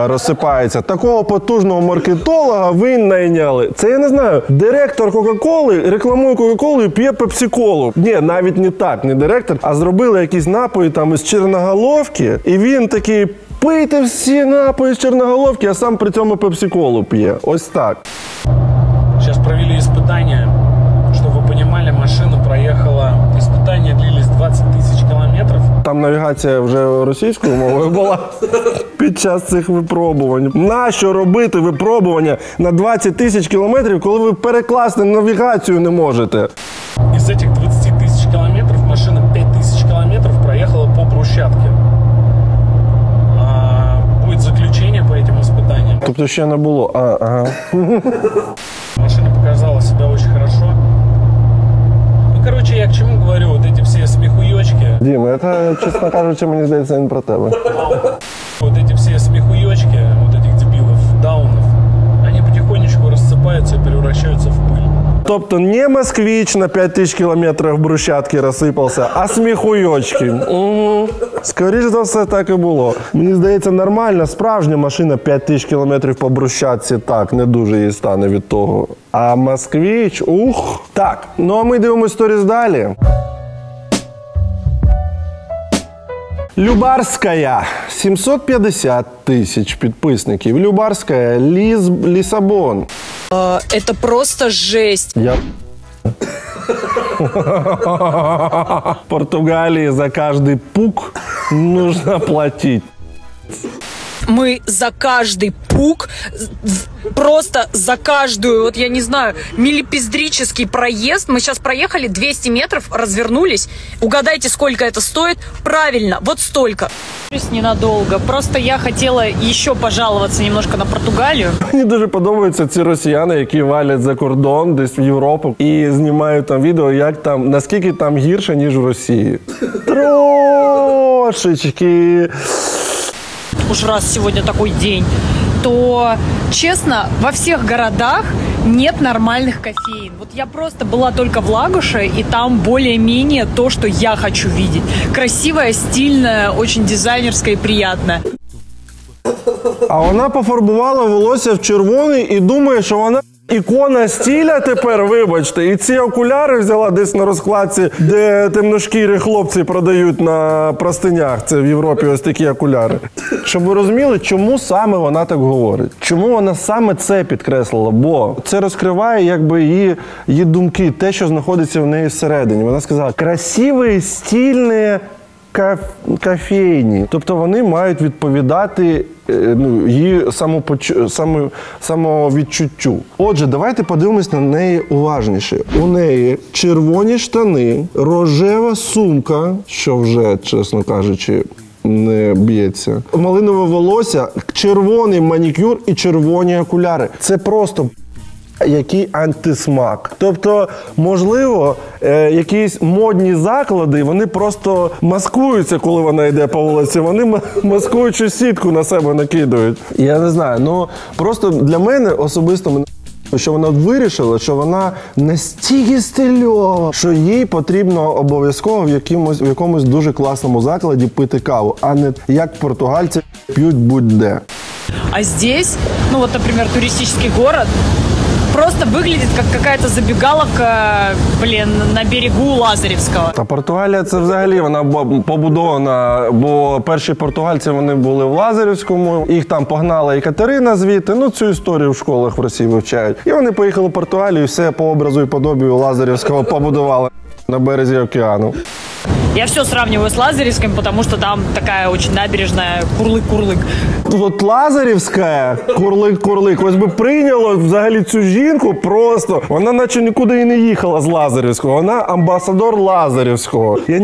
розсипаються. Такого потужного маркетолога ви найняли. Це, я не знаю, директор Кока-Коли рекламує Кока-Колу і п'є пепсі-колу. Ні, навіть не так, не директор, а зробили якісь напої там із черноголовки, і він такий: пийте всі напої з черноголовки, а сам при цьому пепсі-колу п'є. Ось так. Сейчас провели испытания, чтобы вы понимали, машина проехала, испытания длились 20 тысяч километров. Там навігація вже російською мовою була під час цих випробувань. Нащо робити випробування на 20 тисяч кілометрів, коли ви перекласти навігацію не можете? Из этих 20 тысяч километров машина 5 тысяч километров проехала по брусчатке. Будет заключение по этим испытаниям. Тобто ще не було. Ага. Машина показала себя очень хорошо. Ну, короче, я к чему говорю, вот эти все смехуёчки. Дім, це, чесно кажучи, мені здається, не про тебе. Вот эти все смехуёчки, вот этих дебилов, даунов, они потихонечку рассыпаются и превращаются в пыль. Тобто не москвич на 5 тисяч кілометрів брусчатки розсипався, а сміхуйочки. Угу. Скоріше за все, так і було. Мені здається, нормальна, справжня машина 5 тисяч кілометрів по брусчатці, так, не дуже їй стане від того. А москвич, ух. Так, ну а ми дивимося сторіс далі. Любарська, 750 тисяч підписників. Любарська, Лісабон. Это просто жесть. В Португалии за каждый пук нужно платить. Мы за каждый пук, просто за каждую, вот я не знаю, милипиздрический проезд. Мы сейчас проехали 200 метров, развернулись. Угадайте, сколько это стоит? Правильно, вот столько. Ненадолго. Просто я хотела еще пожаловаться немножко на Португалию. Мені дуже подобаються ці росіяни, які валять за кордон, десь в Європу, і знімають там відео, як там, наскільки там гірше, ніж в Росії. Трошечки. Уж раз сегодня такой день, то, честно, во всех городах нет нормальных кофеин. Вот я просто была только в Лагуше, и там более-менее то, что я хочу видеть. Красивое, стильное, очень дизайнерское и приятное. А вона пофарбувала волосся в червоний і думає, що вона ікона стиля тепер, вибачте. І ці окуляри взяла десь на розкладці, де темношкірі хлопці продають на простинях. Це в Європі ось такі окуляри. Щоб ви розуміли, чому саме вона так говорить. Чому вона саме це підкреслила. Бо це розкриває якби її думки, те, що знаходиться в неї всередині. Вона сказала, красиві, стильні кофейні. Тобто вони мають відповідати її самовідчуттю. Отже, давайте подивимось на неї уважніше. У неї червоні штани, рожева сумка, що вже, чесно кажучи, не б'ється. Малинове волосся, червоний манікюр і червоні окуляри. Це просто який антисмак. Тобто, можливо, якісь модні заклади, вони просто маскуються, коли вона йде по вулиці. Вони маскуючу сітку на себе накидають. Я не знаю, просто для мене особисто що вона вирішила, що вона настільки стильова, що їй потрібно обов'язково в якомусь дуже класному закладі пити каву, а не як португальці п'ють будь-де. А здесь, ну вот, например, туристический город, просто выглядит как какая-то забегаловка, блин, на берегу Лазаревского. Та Португалія це взагалі, вона побудована, бо перші португальці, вони були в Лазаревському, їх там погнала Екатерина звідти, ну цю історію в школах в Росії вивчають. І вони поїхали в Португалію, і все по образу і подобію Лазаревського побудували на березі океану. Я все сравниваю с Лазаревским, потому что там такая очень набережная, курлык-курлык. От Лазарівська, курлик-курлик, ось би прийняло взагалі цю жінку просто. Вона наче нікуди і не їхала з Лазарівського, вона амбасадор Лазарівського. Я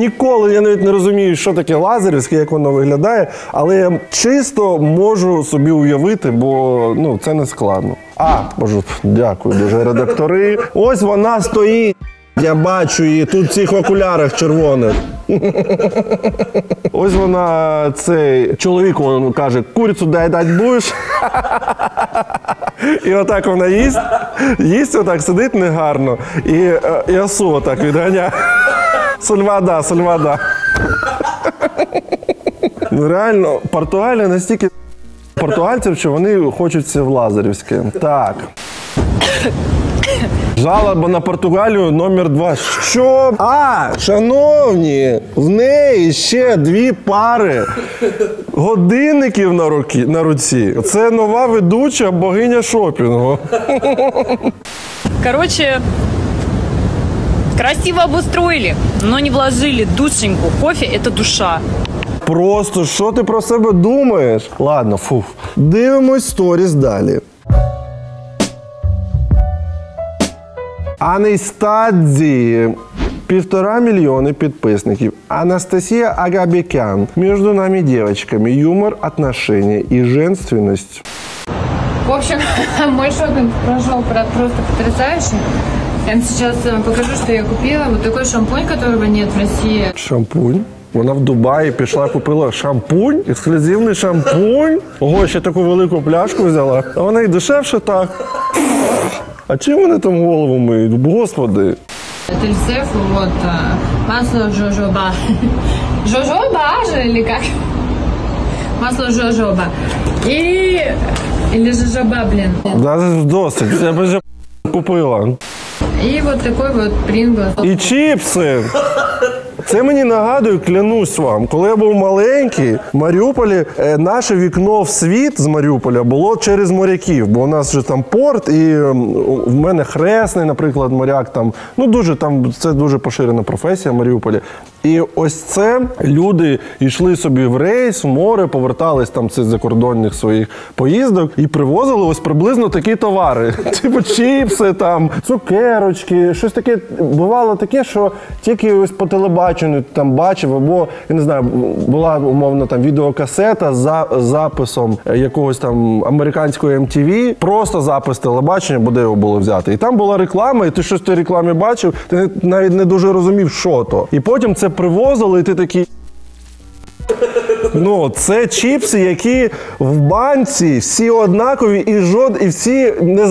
навіть не розумію, що таке Лазарівське, як воно виглядає, але я чисто можу собі уявити, бо це не складно. Боже, дякую дуже, редактори. Ось вона стоїть. Я бачу її тут в цих окулярах червоних. Ось вона, цей чоловіку каже, курицю дать будеш? І отак вона їсть отак, сидить негарно. І осу отак відганяє. Сальвада. Реально, Португалія настільки португальців, що вони хочуться в Лазарівське. Так. Жалоба на Португалію номер 2. Що? Шановні, в неї ще 2 пари годинників на руці. Це нова ведуча богиня шопінгу. Короче, красиво обустроили, но не вложили душеньку. Кофе – это душа. Просто, що ти про себе думаєш? Ладно, Дивимось сторіс далі. Анастасии 1,5 миллиона подписчиков. Анастасия Агабекян. Между нами девочками. Юмор, отношения и женственность. В общем, мой шопинг прошел просто потрясающе. Я вам сейчас покажу, что я купила. Вот такой шампунь, которого нет в России. Шампунь? Вона в Дубаї пішла, купила шампунь, ексклюзивний шампунь. Ого, ще таку велику пляшку взяла. А вона і дешевше так. А чим вони там голову миють? Господи. Тельсеф, вот, масло жожоба. Жожоба же или как? Масло жожоба. Или жожоба, блин. Да, досить, я б вже купила. И вот такой вот Принглс. І чіпси. Це мені нагадує, клянусь вам, коли я був маленький, в Маріуполі наше вікно в світ з Маріуполя було через моряків, бо у нас же там порт, і в мене хресний, наприклад, моряк там, це дуже поширена професія в Маріуполі. І ось це люди йшли собі в рейс, в море, повертались там з закордонних своїх поїздок і привозили ось приблизно такі товари. Типу чіпси, там, цукерочки, щось таке. Бувало таке, що тільки ось по телебаченню там бачив, або, я не знаю, була умовно там відеокасета з записом якогось там американського MTV, просто запис телебачення, бо де його було взяти. І там була реклама, і ти щось в тій рекламі бачив, ти навіть не дуже розумів, що то. І потім це привозили, і ти такий... Це чіпси, які в банці всі однакові і всі не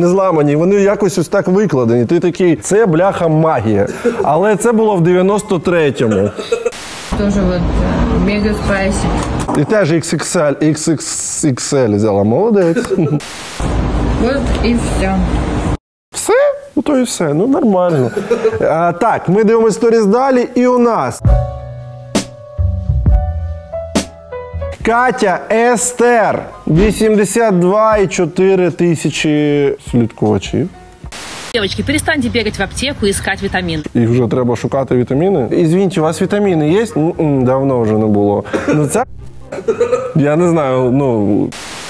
зламані. Вони якось ось так викладені. Ти такий, це бляха магія. Але це було в 93-му. Тоже вот мега спайси. І теж XXL взяла. Молодець. Вот і все. Все? То і все. Нормально. Так, ми дивимося сторіс далі, і у нас... Катя Естер, 82,4 тисячі слідкувачів. Девочки, перестаньте бегать в аптеку и искать витамины. Їх вже треба шукати вітаміни. Ізвіньте, у вас вітаміни є? Давно вже не було. Це... Я не знаю,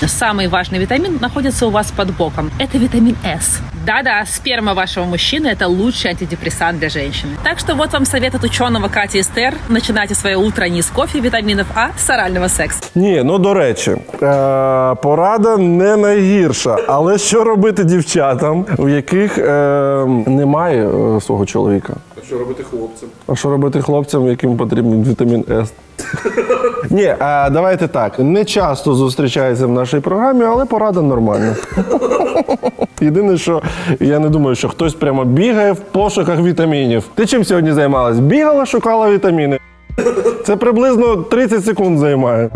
Самый важный витамин находится у вас под боком. Это витамин С. Да-да, сперма вашего мужчины – это лучший антидепрессант для женщины. Так что вот вам совет от ученого Кати Эстер. Начинайте свое утро не с кофе, витаминов, а с орального секса. Ні, ну до речі, порада не найгірша. Але що робити дівчатам, в яких немає свого чоловіка? А що робити хлопцям? А що робити хлопцям, яким потрібен вітамін С? Ні, давайте так. Не часто зустрічається в нашій програмі, але порада нормальна. Єдине, що я не думаю, що хтось прямо бігає в пошуках вітамінів. Ти чим сьогодні займалась? Бігала, шукала вітаміни. Це приблизно 30 секунд займає.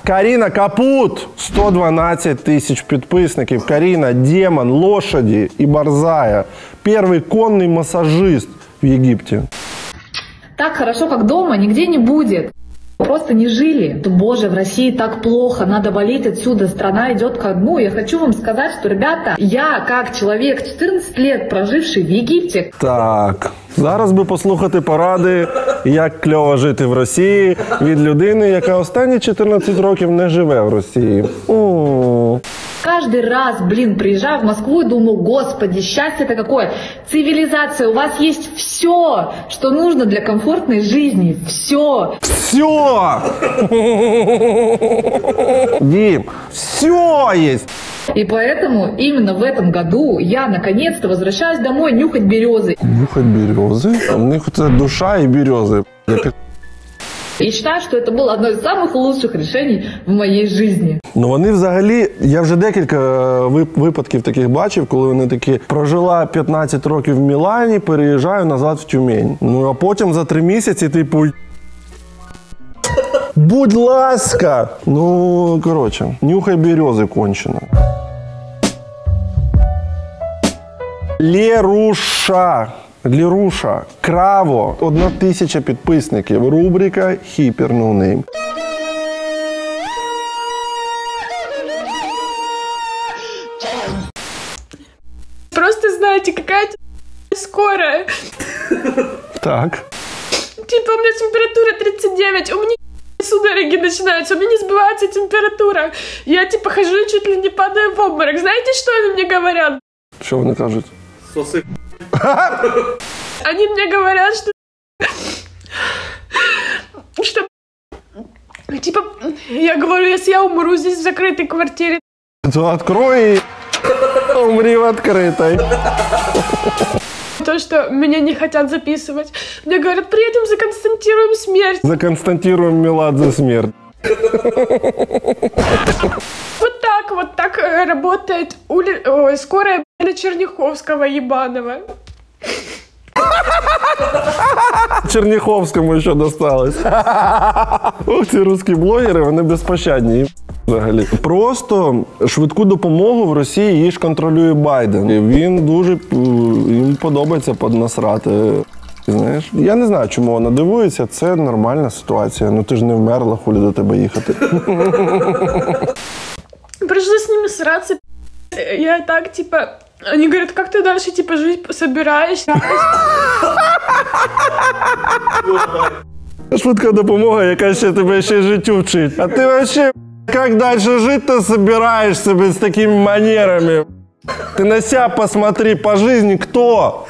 Каріна Капут, 112 тисяч підписників. Каріна, демон, лошади и борзая. Первый конный массажист в Египте. Так хорошо, как дома, нигде не будет. Просто не жили. Боже, в России так плохо, надо валить отсюда, страна идет ко дну. Я хочу вам сказать, что, ребята, я как человек, 14 лет проживший в Египте. Так, зараз би послухати поради, як кльово жити в Росії від людини, яка останні 14 років не живе в Росії. Каждый раз, приезжаю в Москву и думаю, господи, счастье-то какое. Цивилизация, у вас есть все, что нужно для комфортной жизни. Все. Все! Дим, все есть. И поэтому именно в этом году я наконец-то возвращаюсь домой нюхать березы. Нюхать березы? У них это душа и березы. І считаю, що це було одне з самих лучших рішень в моїй житті. Ну вони взагалі, я вже декілька випадків таких бачив, коли вони такі, прожила 15 років в Мілані, переїжджаю назад в Тюмень. Ну а потім за 3 місяці, типу, будь ласка! Ну, коротше, нюхай берези кончено. Леруша, Краво, 1000 підписників, рубрика «Hyper No Name». Просто знаете, какая-то скорая. Так. Типа у меня температура 39, у меня судороги начинаются, у меня не сбивается температура. Я типа хожу и чуть ли не падаю в обморок. Знаете, что они мне говорят? Що вони кажуть? Соси. Они мне говорят, что типа, я говорю, если я умру здесь в закрытой квартире, то открой и умри в открытой. То, что меня не хотят записывать. Мне говорят, приедем, законстатируем смерть. Законстатируем Меладзе смерть. Вот так работает скорая на Черняховского ебаного. Черняховському ще досталось. Ох, ці русські блогери, вони безпощадні. Взагалі. Просто швидку допомогу в Росії її ж контролює Байден. Він дуже, їм подобається поднасрати. Знаєш? Я не знаю, чому вона дивується, це нормальна ситуація. Ну ти ж не вмерла, хулі до тебе їхати. Пришлось с ними сраться. Я так, типа... Они говорят, как ты дальше, типа, жить собираешься? Швидка допомога, яка ще тебе ще життю вчить. А ти вообще, як далі жити-то собираєшся з такими манерами? Ты на себя посмотри по жизни, кто?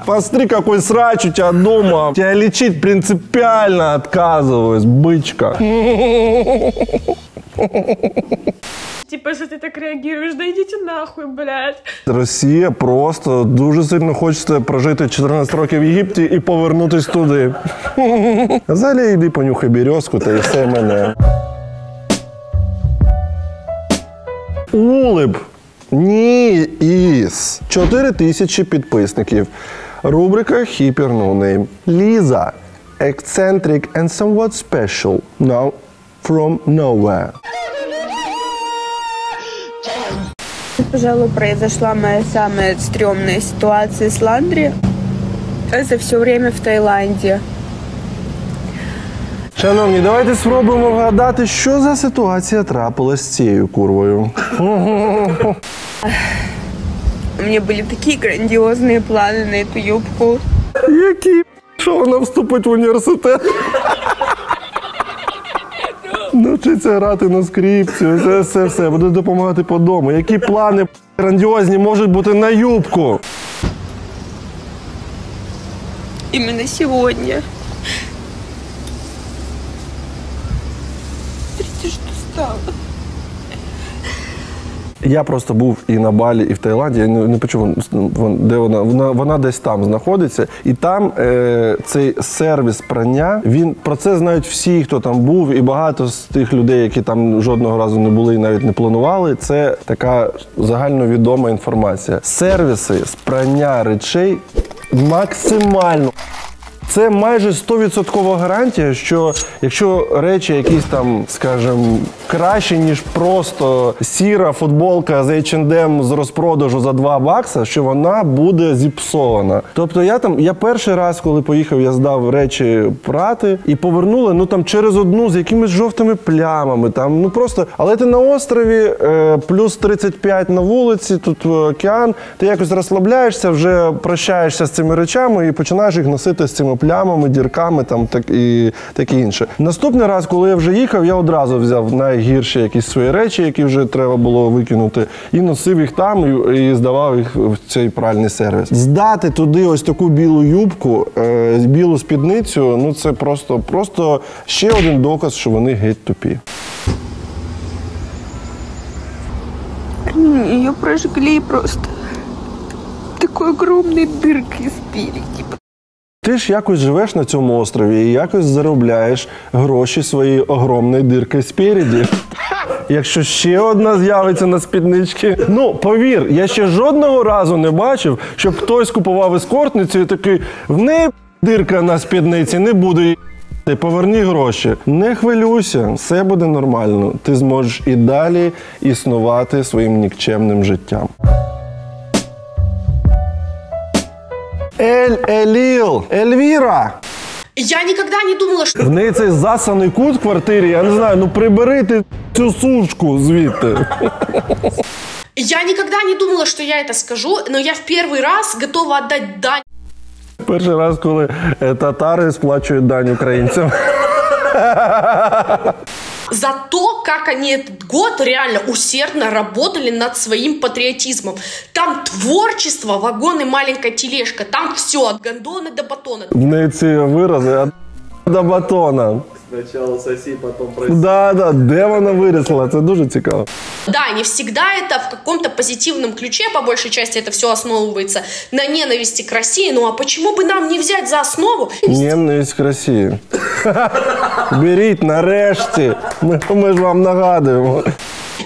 Посмотри, какой срач у тебя дома. Тебя лечить принципиально отказываюсь, бычка. Типа, что ты так реагируешь? Да идите нахуй, блядь. Росія просто дуже сильно хоче прожити 14 років в Єгипті і повернутись туди. А взагалі йди понюхай березку та і все мене. Улиб. Ніс. 4000 підписників. Рубрика Hyper No Name. Ліза. Eccentric and somewhat special. Now from nowhere. Пожалуй, произошла моя самая стрёмная ситуация с Ландри за все время в Таїланді. Шановні, давайте спробуємо вгадати, що за ситуація трапилась з цією курвою. У мене були такі грандіозні плани на цю юбку. Які? Що вона вступить в університет? Навчиться грати на скрипці, все, буду допомагати по дому. Які плани грандіозні можуть бути на юбку? Именно сегодня. Смотрите, что стало. Я просто був і на Балі, і в Таїланді, я не почув, де вона десь там знаходиться. І там цей сервіс прання, про це знають всі, хто там був, і багато з тих людей, які там жодного разу не були і навіть не планували, це така загальновідома інформація. Сервіси з прання речей максимально. Це майже 100% гарантія, що якщо речі якісь там, скажімо, кращі, ніж просто сіра футболка з H&M з розпродажу за $2, що вона буде зіпсована. Тобто я перший раз, коли поїхав, я здав речі прати і повернули, через одну з якимись жовтими плямами, там, просто. Але ти на острові, плюс 35 на вулиці, тут океан, ти якось розслабляєшся, вже прощаєшся з цими речами і починаєш їх носити з цими плямами, дірками там, і таке інше. Наступний раз, коли я вже їхав, я одразу взяв найгірші якісь свої речі, які вже треба було викинути, і носив їх там, і здавав їх в цей пральний сервіс. Здати туди ось таку білу юбку, білу спідницю, це просто ще один доказ, що вони геть тупі. Ее прожгли просто такой огромной дыркой спереди. Ти ж якось живеш на цьому острові і якось заробляєш гроші своєю огромною диркою спереді. Якщо ще одна з'явиться на спідничці. Повір, я ще жодного разу не бачив, щоб хтось купував ескортницю і такий, в неї дирка на спідниці, не буду її поверні гроші. Не хвилюйся, все буде нормально. Ти зможеш і далі існувати своїм нікчемним життям. Ель-Еліл! Ельвіра! Я никогда не думала, что... В неї цей засаний кут в квартирі, я не знаю, прибери ти цю сушку звідти. Я никогда не думала, что я это скажу, но я в первый раз готова отдать дань. Перший раз, коли татари сплачують дань українцям. За то, как они этот год реально усердно работали над своим патриотизмом. Там творчество, вагон и маленькая тележка. Там все, от гондона до батона. В неї ці вирази от до батона. Сначала соси, потом проси. Да, де вона вирісла? Це дуже цікаво. Да, не всегда это в каком-то позитивном ключе, по большей части это все основывается на ненависти к России. Ну а почему бы нам не взять за основу? Ненависть к Росії. Беріть нарешті. Ми ж вам нагадуємо.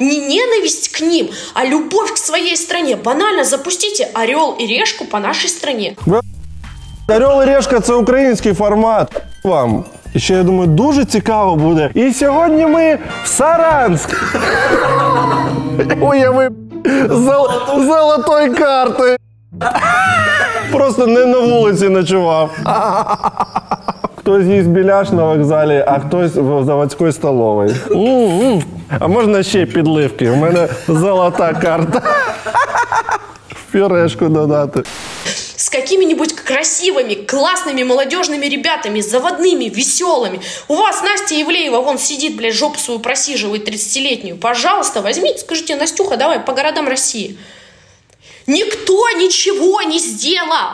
Не ненависть к ним, а любовь к своей стране. Банально запустите «Орел и решку» по нашей стране. «Орел і решка» – це український формат. Вам. І ще, я думаю, дуже цікаво буде. І сьогодні ми в Саранск. Уяви, золотої карти. Просто не на вулиці ночував. Хтось їсть біляш на вокзалі, а хтось в заводській столовій. А можна ще підливки? У мене золота карта. В пюрешку додати. С какими-нибудь красивыми, классными, молодежными ребятами, заводными, веселыми. У вас Настя Ивлеева вон сидит, блядь, жопу свою просиживает 30-летнюю. Пожалуйста, возьмите, скажите, Настюха, давай по городам России. Никто ничего не сделал.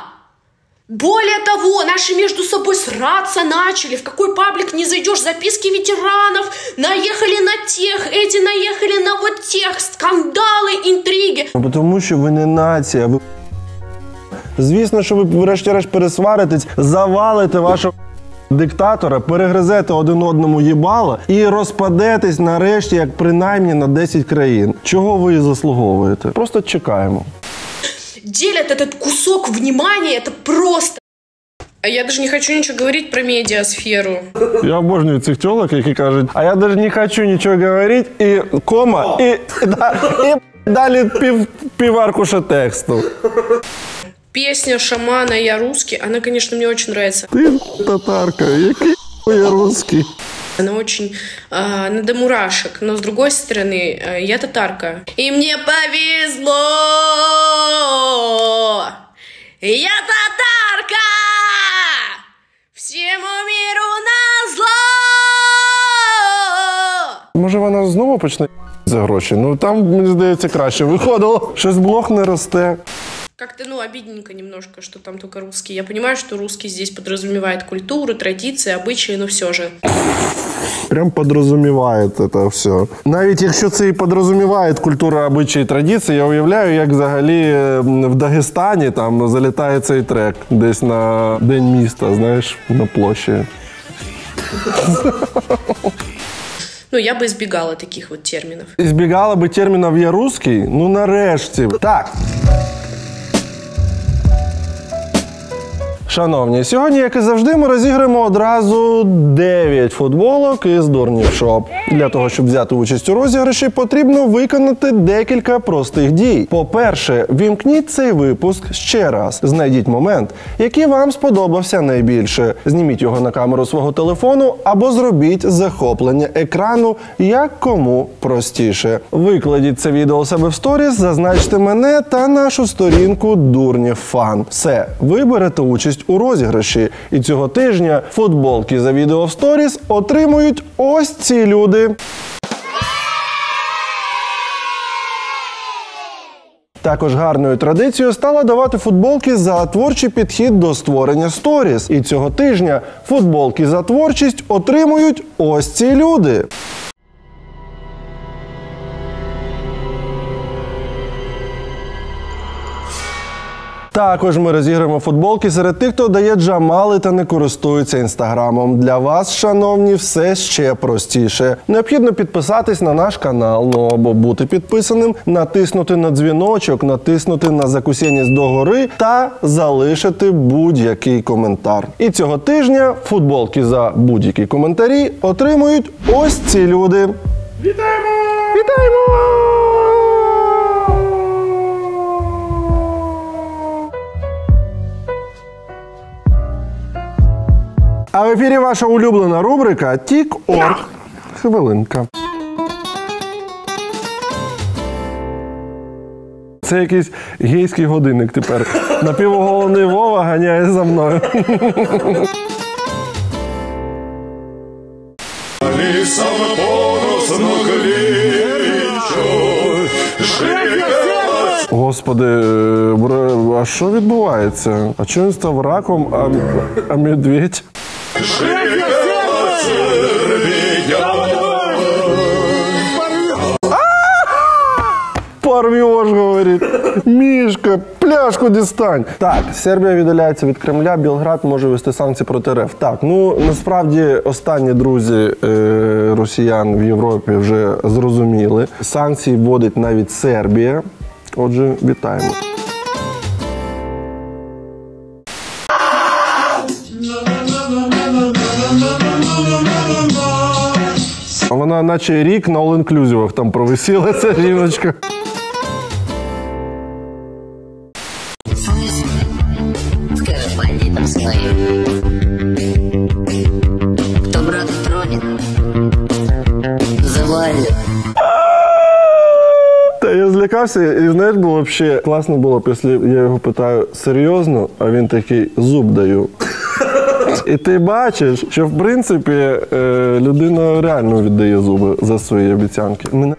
Более того, наши между собой сраться начали. В какой паблик не зайдешь, записки ветеранов. Наехали на тех, эти наехали на вот тех. Скандалы, интриги. Тому що ви не нація, ви... Звісно, що ви врешті-решт пересваритесь, завалите вашого диктатора, перегризете один одному їбало і розпадетесь нарешті, як принаймні на 10 країн. Чого ви заслуговуєте? Просто чекаємо. Делят этот кусок внимания, это просто... А я даже не хочу ничего говорить про медиасферу. Я обожнюю цих тёлок, які кажуть, а я даже не хочу нічого говорити, і кома, і далі піваркуша тексту. Песня «Шамана. Я русский», она, конечно, мне очень нравится. Ты татарка, який я русский. Она очень она до мурашек, но с другой стороны, я татарка. И мне повезло, я татарка, всему миру назло. Може вона знову почне за гроші? Ну там, мені здається, краще виходило. Щось блог не росте. Как-то, обидненько немножко, что там только русский. Я понимаю, что русский здесь подразумевает культуру, традиции, обычаи, но все же. Прям подразумеває це все. Навіть якщо це і подразуміває культура, обичаї, традиції, я уявляю, як взагалі в Дагестані там залітає цей трек десь на День міста, знаєш, на площі. Я бы избегала таких вот терминов. Избегала би термінів «я русский»? Ну, нарешті. Так. Шановні, сьогодні, як і завжди, ми розіграємо одразу 9 футболок із Дурнів-шоп. Для того, щоб взяти участь у розіграші, потрібно виконати декілька простих дій. По-перше, вімкніть цей випуск ще раз. Знайдіть момент, який вам сподобався найбільше. Зніміть його на камеру свого телефону або зробіть захоплення екрану, як кому простіше. Викладіть це відео у себе в сторіс, зазначте мене та нашу сторінку Дурнів Фан. Все, ви берете участь у розіграші. І цього тижня футболки за відео в сторіс отримують ось ці люди. Також гарною традицією стало давати футболки за творчий підхід до створення сторіс. І цього тижня футболки за творчість отримують ось ці люди. Також ми розіграємо футболки серед тих, хто дає джамали та не користується інстаграмом. Для вас, шановні, все ще простіше. Необхідно підписатись на наш канал, або бути підписаним, натиснути на дзвіночок, натиснути на закусєність догори та залишити будь-який коментар. І цього тижня футболки за будь-які коментарі отримують ось ці люди. Вітаємо! Вітаємо! А в ефірі ваша улюблена рубрика «Тік-Орг». Хвилинка. Це якийсь гейський годинник тепер. Напівоголений Вова ганяє за мною. Господи, а що відбувається? А чому він став раком, а медведь? Порвешь, говорит. Мішка, пляшку дістань. Так, Сербія віддаляється від Кремля, Білград може вести санкції проти РФ. Так, насправді останні друзі росіян в Європі вже зрозуміли. Санкції вводить навіть Сербія. Отже, вітаємо. Вона наче рік на all-inclusivах там провисіла, ця жіночка. Скажи бандитам своим, кто брата тронет, завалит. Та я злякався, і знаєш, було взагалі класно було, якщо я його питаю серйозно, а він такий зуб даю. І ти бачиш, що в принципі людина реально віддає зуби за свої обіцянки. Мене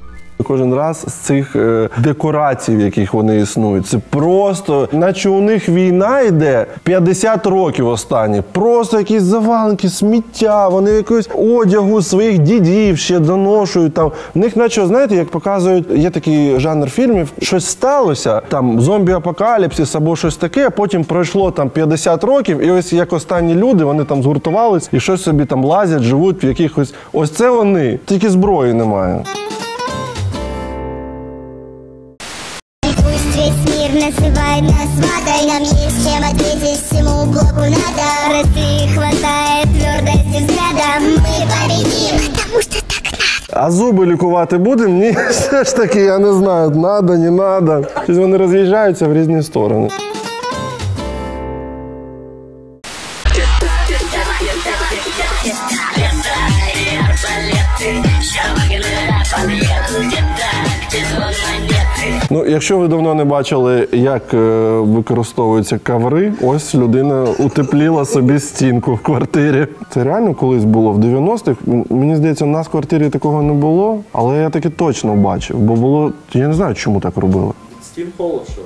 кожен раз з цих декорацій, в яких вони існують, це просто, наче у них війна йде 50 років останні. Просто якісь заваленки, сміття, вони якогось одягу своїх дідів ще доношують. Там. В них наче, знаєте, як показують, є такий жанр фільмів, щось сталося, там зомбі-апокаліпсис або щось таке, а потім пройшло там 50 років, і ось як останні люди, вони там згуртувались і щось собі там лазять, живуть в якихось... Ось це вони, тільки зброї немає. Называй нас матой, нам есть чем ответить всему блоку надо. России хватает твердости взгляда, мы победим, потому что так надо. А зуби лікувати будемо? Ні, все ж таки, я не знаю, надо, не надо. Щось вони роз'їжджаються в різні сторони. Ну, якщо ви давно не бачили, як використовуються коври, ось людина утепліла собі стінку в квартирі. Це реально колись було в 90-х. Мені здається, у нас в квартирі такого не було, але я таки точно бачив, бо було, я не знаю, чому так робили. Стін холод, що?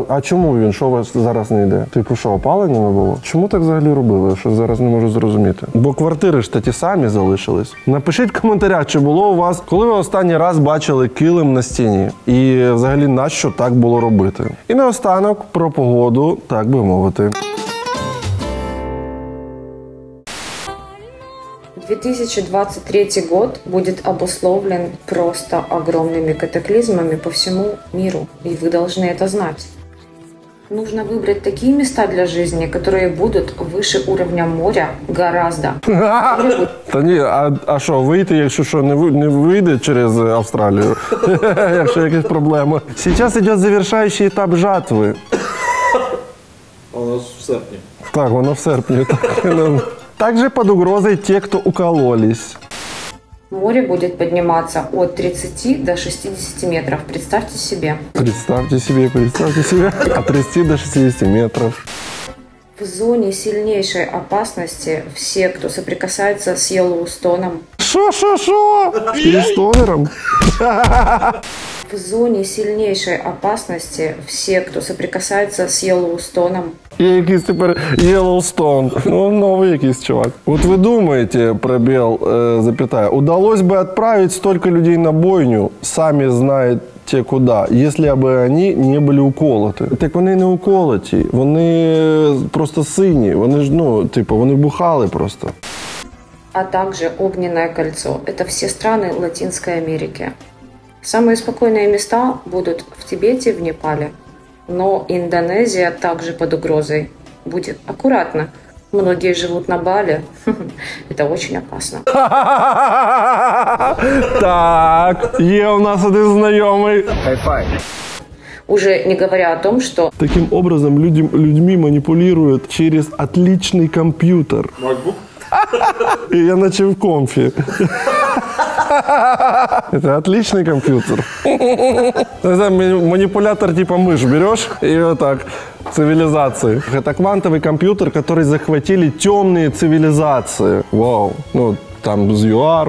А чому він? Що у вас зараз не йде? Типу, що, опалення не було? Чому так взагалі робили? Що зараз не можу зрозуміти. Бо квартири ж ті самі залишились. Напишіть в коментарях, чи було у вас, коли ви останній раз бачили килим на стіні? І взагалі, нащо так було робити? І наостанок про погоду, так би мовити. 2023 год будет обусловлен просто огромными катаклизмами по всему миру, и вы должны это знать. Нужно выбрать такие места для жизни, которые будут выше уровня моря гораздо. Та ні, а що, вийти, якщо що, не вийде через Австралію, якщо якісь проблеми. Зараз йде завершаючий етап жатви. А у нас в серпні. Так, воно в серпні. Также под угрозой те, кто укололись. Море будет подниматься от 30 до 60 метров. Представьте себе. Представьте себе. От 30 до 60 метров. В зоне сильнейшей опасности все, кто соприкасается с Йеллоустоном. Шо? С Йеллоустонером? В зоне сильнейшей опасности все, кто соприкасается с Йеллоустоном. Є якийсь тепер Йеллоустон. Ну, новий якийсь чувак. Вот вы думаете, пробел, запятая, удалось бы отправить столько людей на бойню, сами знаете куда, если бы они не были уколоти. Так вони не уколоті, вони просто сині, вони ж, ну, типу, вони бухали просто. А также Огненное кольцо. Это все страны Латинской Америки. Самые спокойные места будут в Тибете, в Непале. Но Индонезия также под угрозой. Будет аккуратно. Многие живут на Бали. Это очень опасно. Так, є у нас один знайомий. Хай-фай. Уже не говоря о том, что... Таким образом людьми манипулируют через отличный компьютер. MacBook? И я начал в комфи. Это отличный компьютер. Манипулятор типа мышь берешь и вот так. Цивилизации. Это квантовый компьютер, который захватили темные цивилизации. Вау. Ну, там с ЮАР,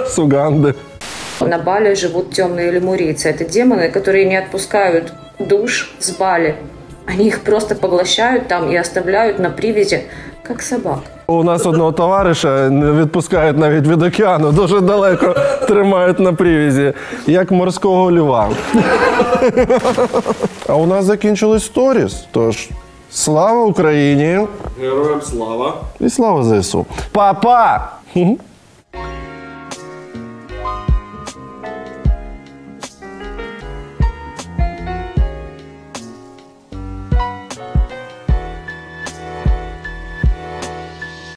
с Уганды. На Бали живут темные лемурийцы. Это демоны, которые не отпускают душ с Бали. Они их просто поглощают там и оставляют на привязи, как собак. У нас одного товариша не відпускають навіть від океану, дуже далеко тримають на привязі, як морського льва. А у нас закінчились сторіс, тож слава Україні! Героям слава! І слава ЗСУ! Па-па!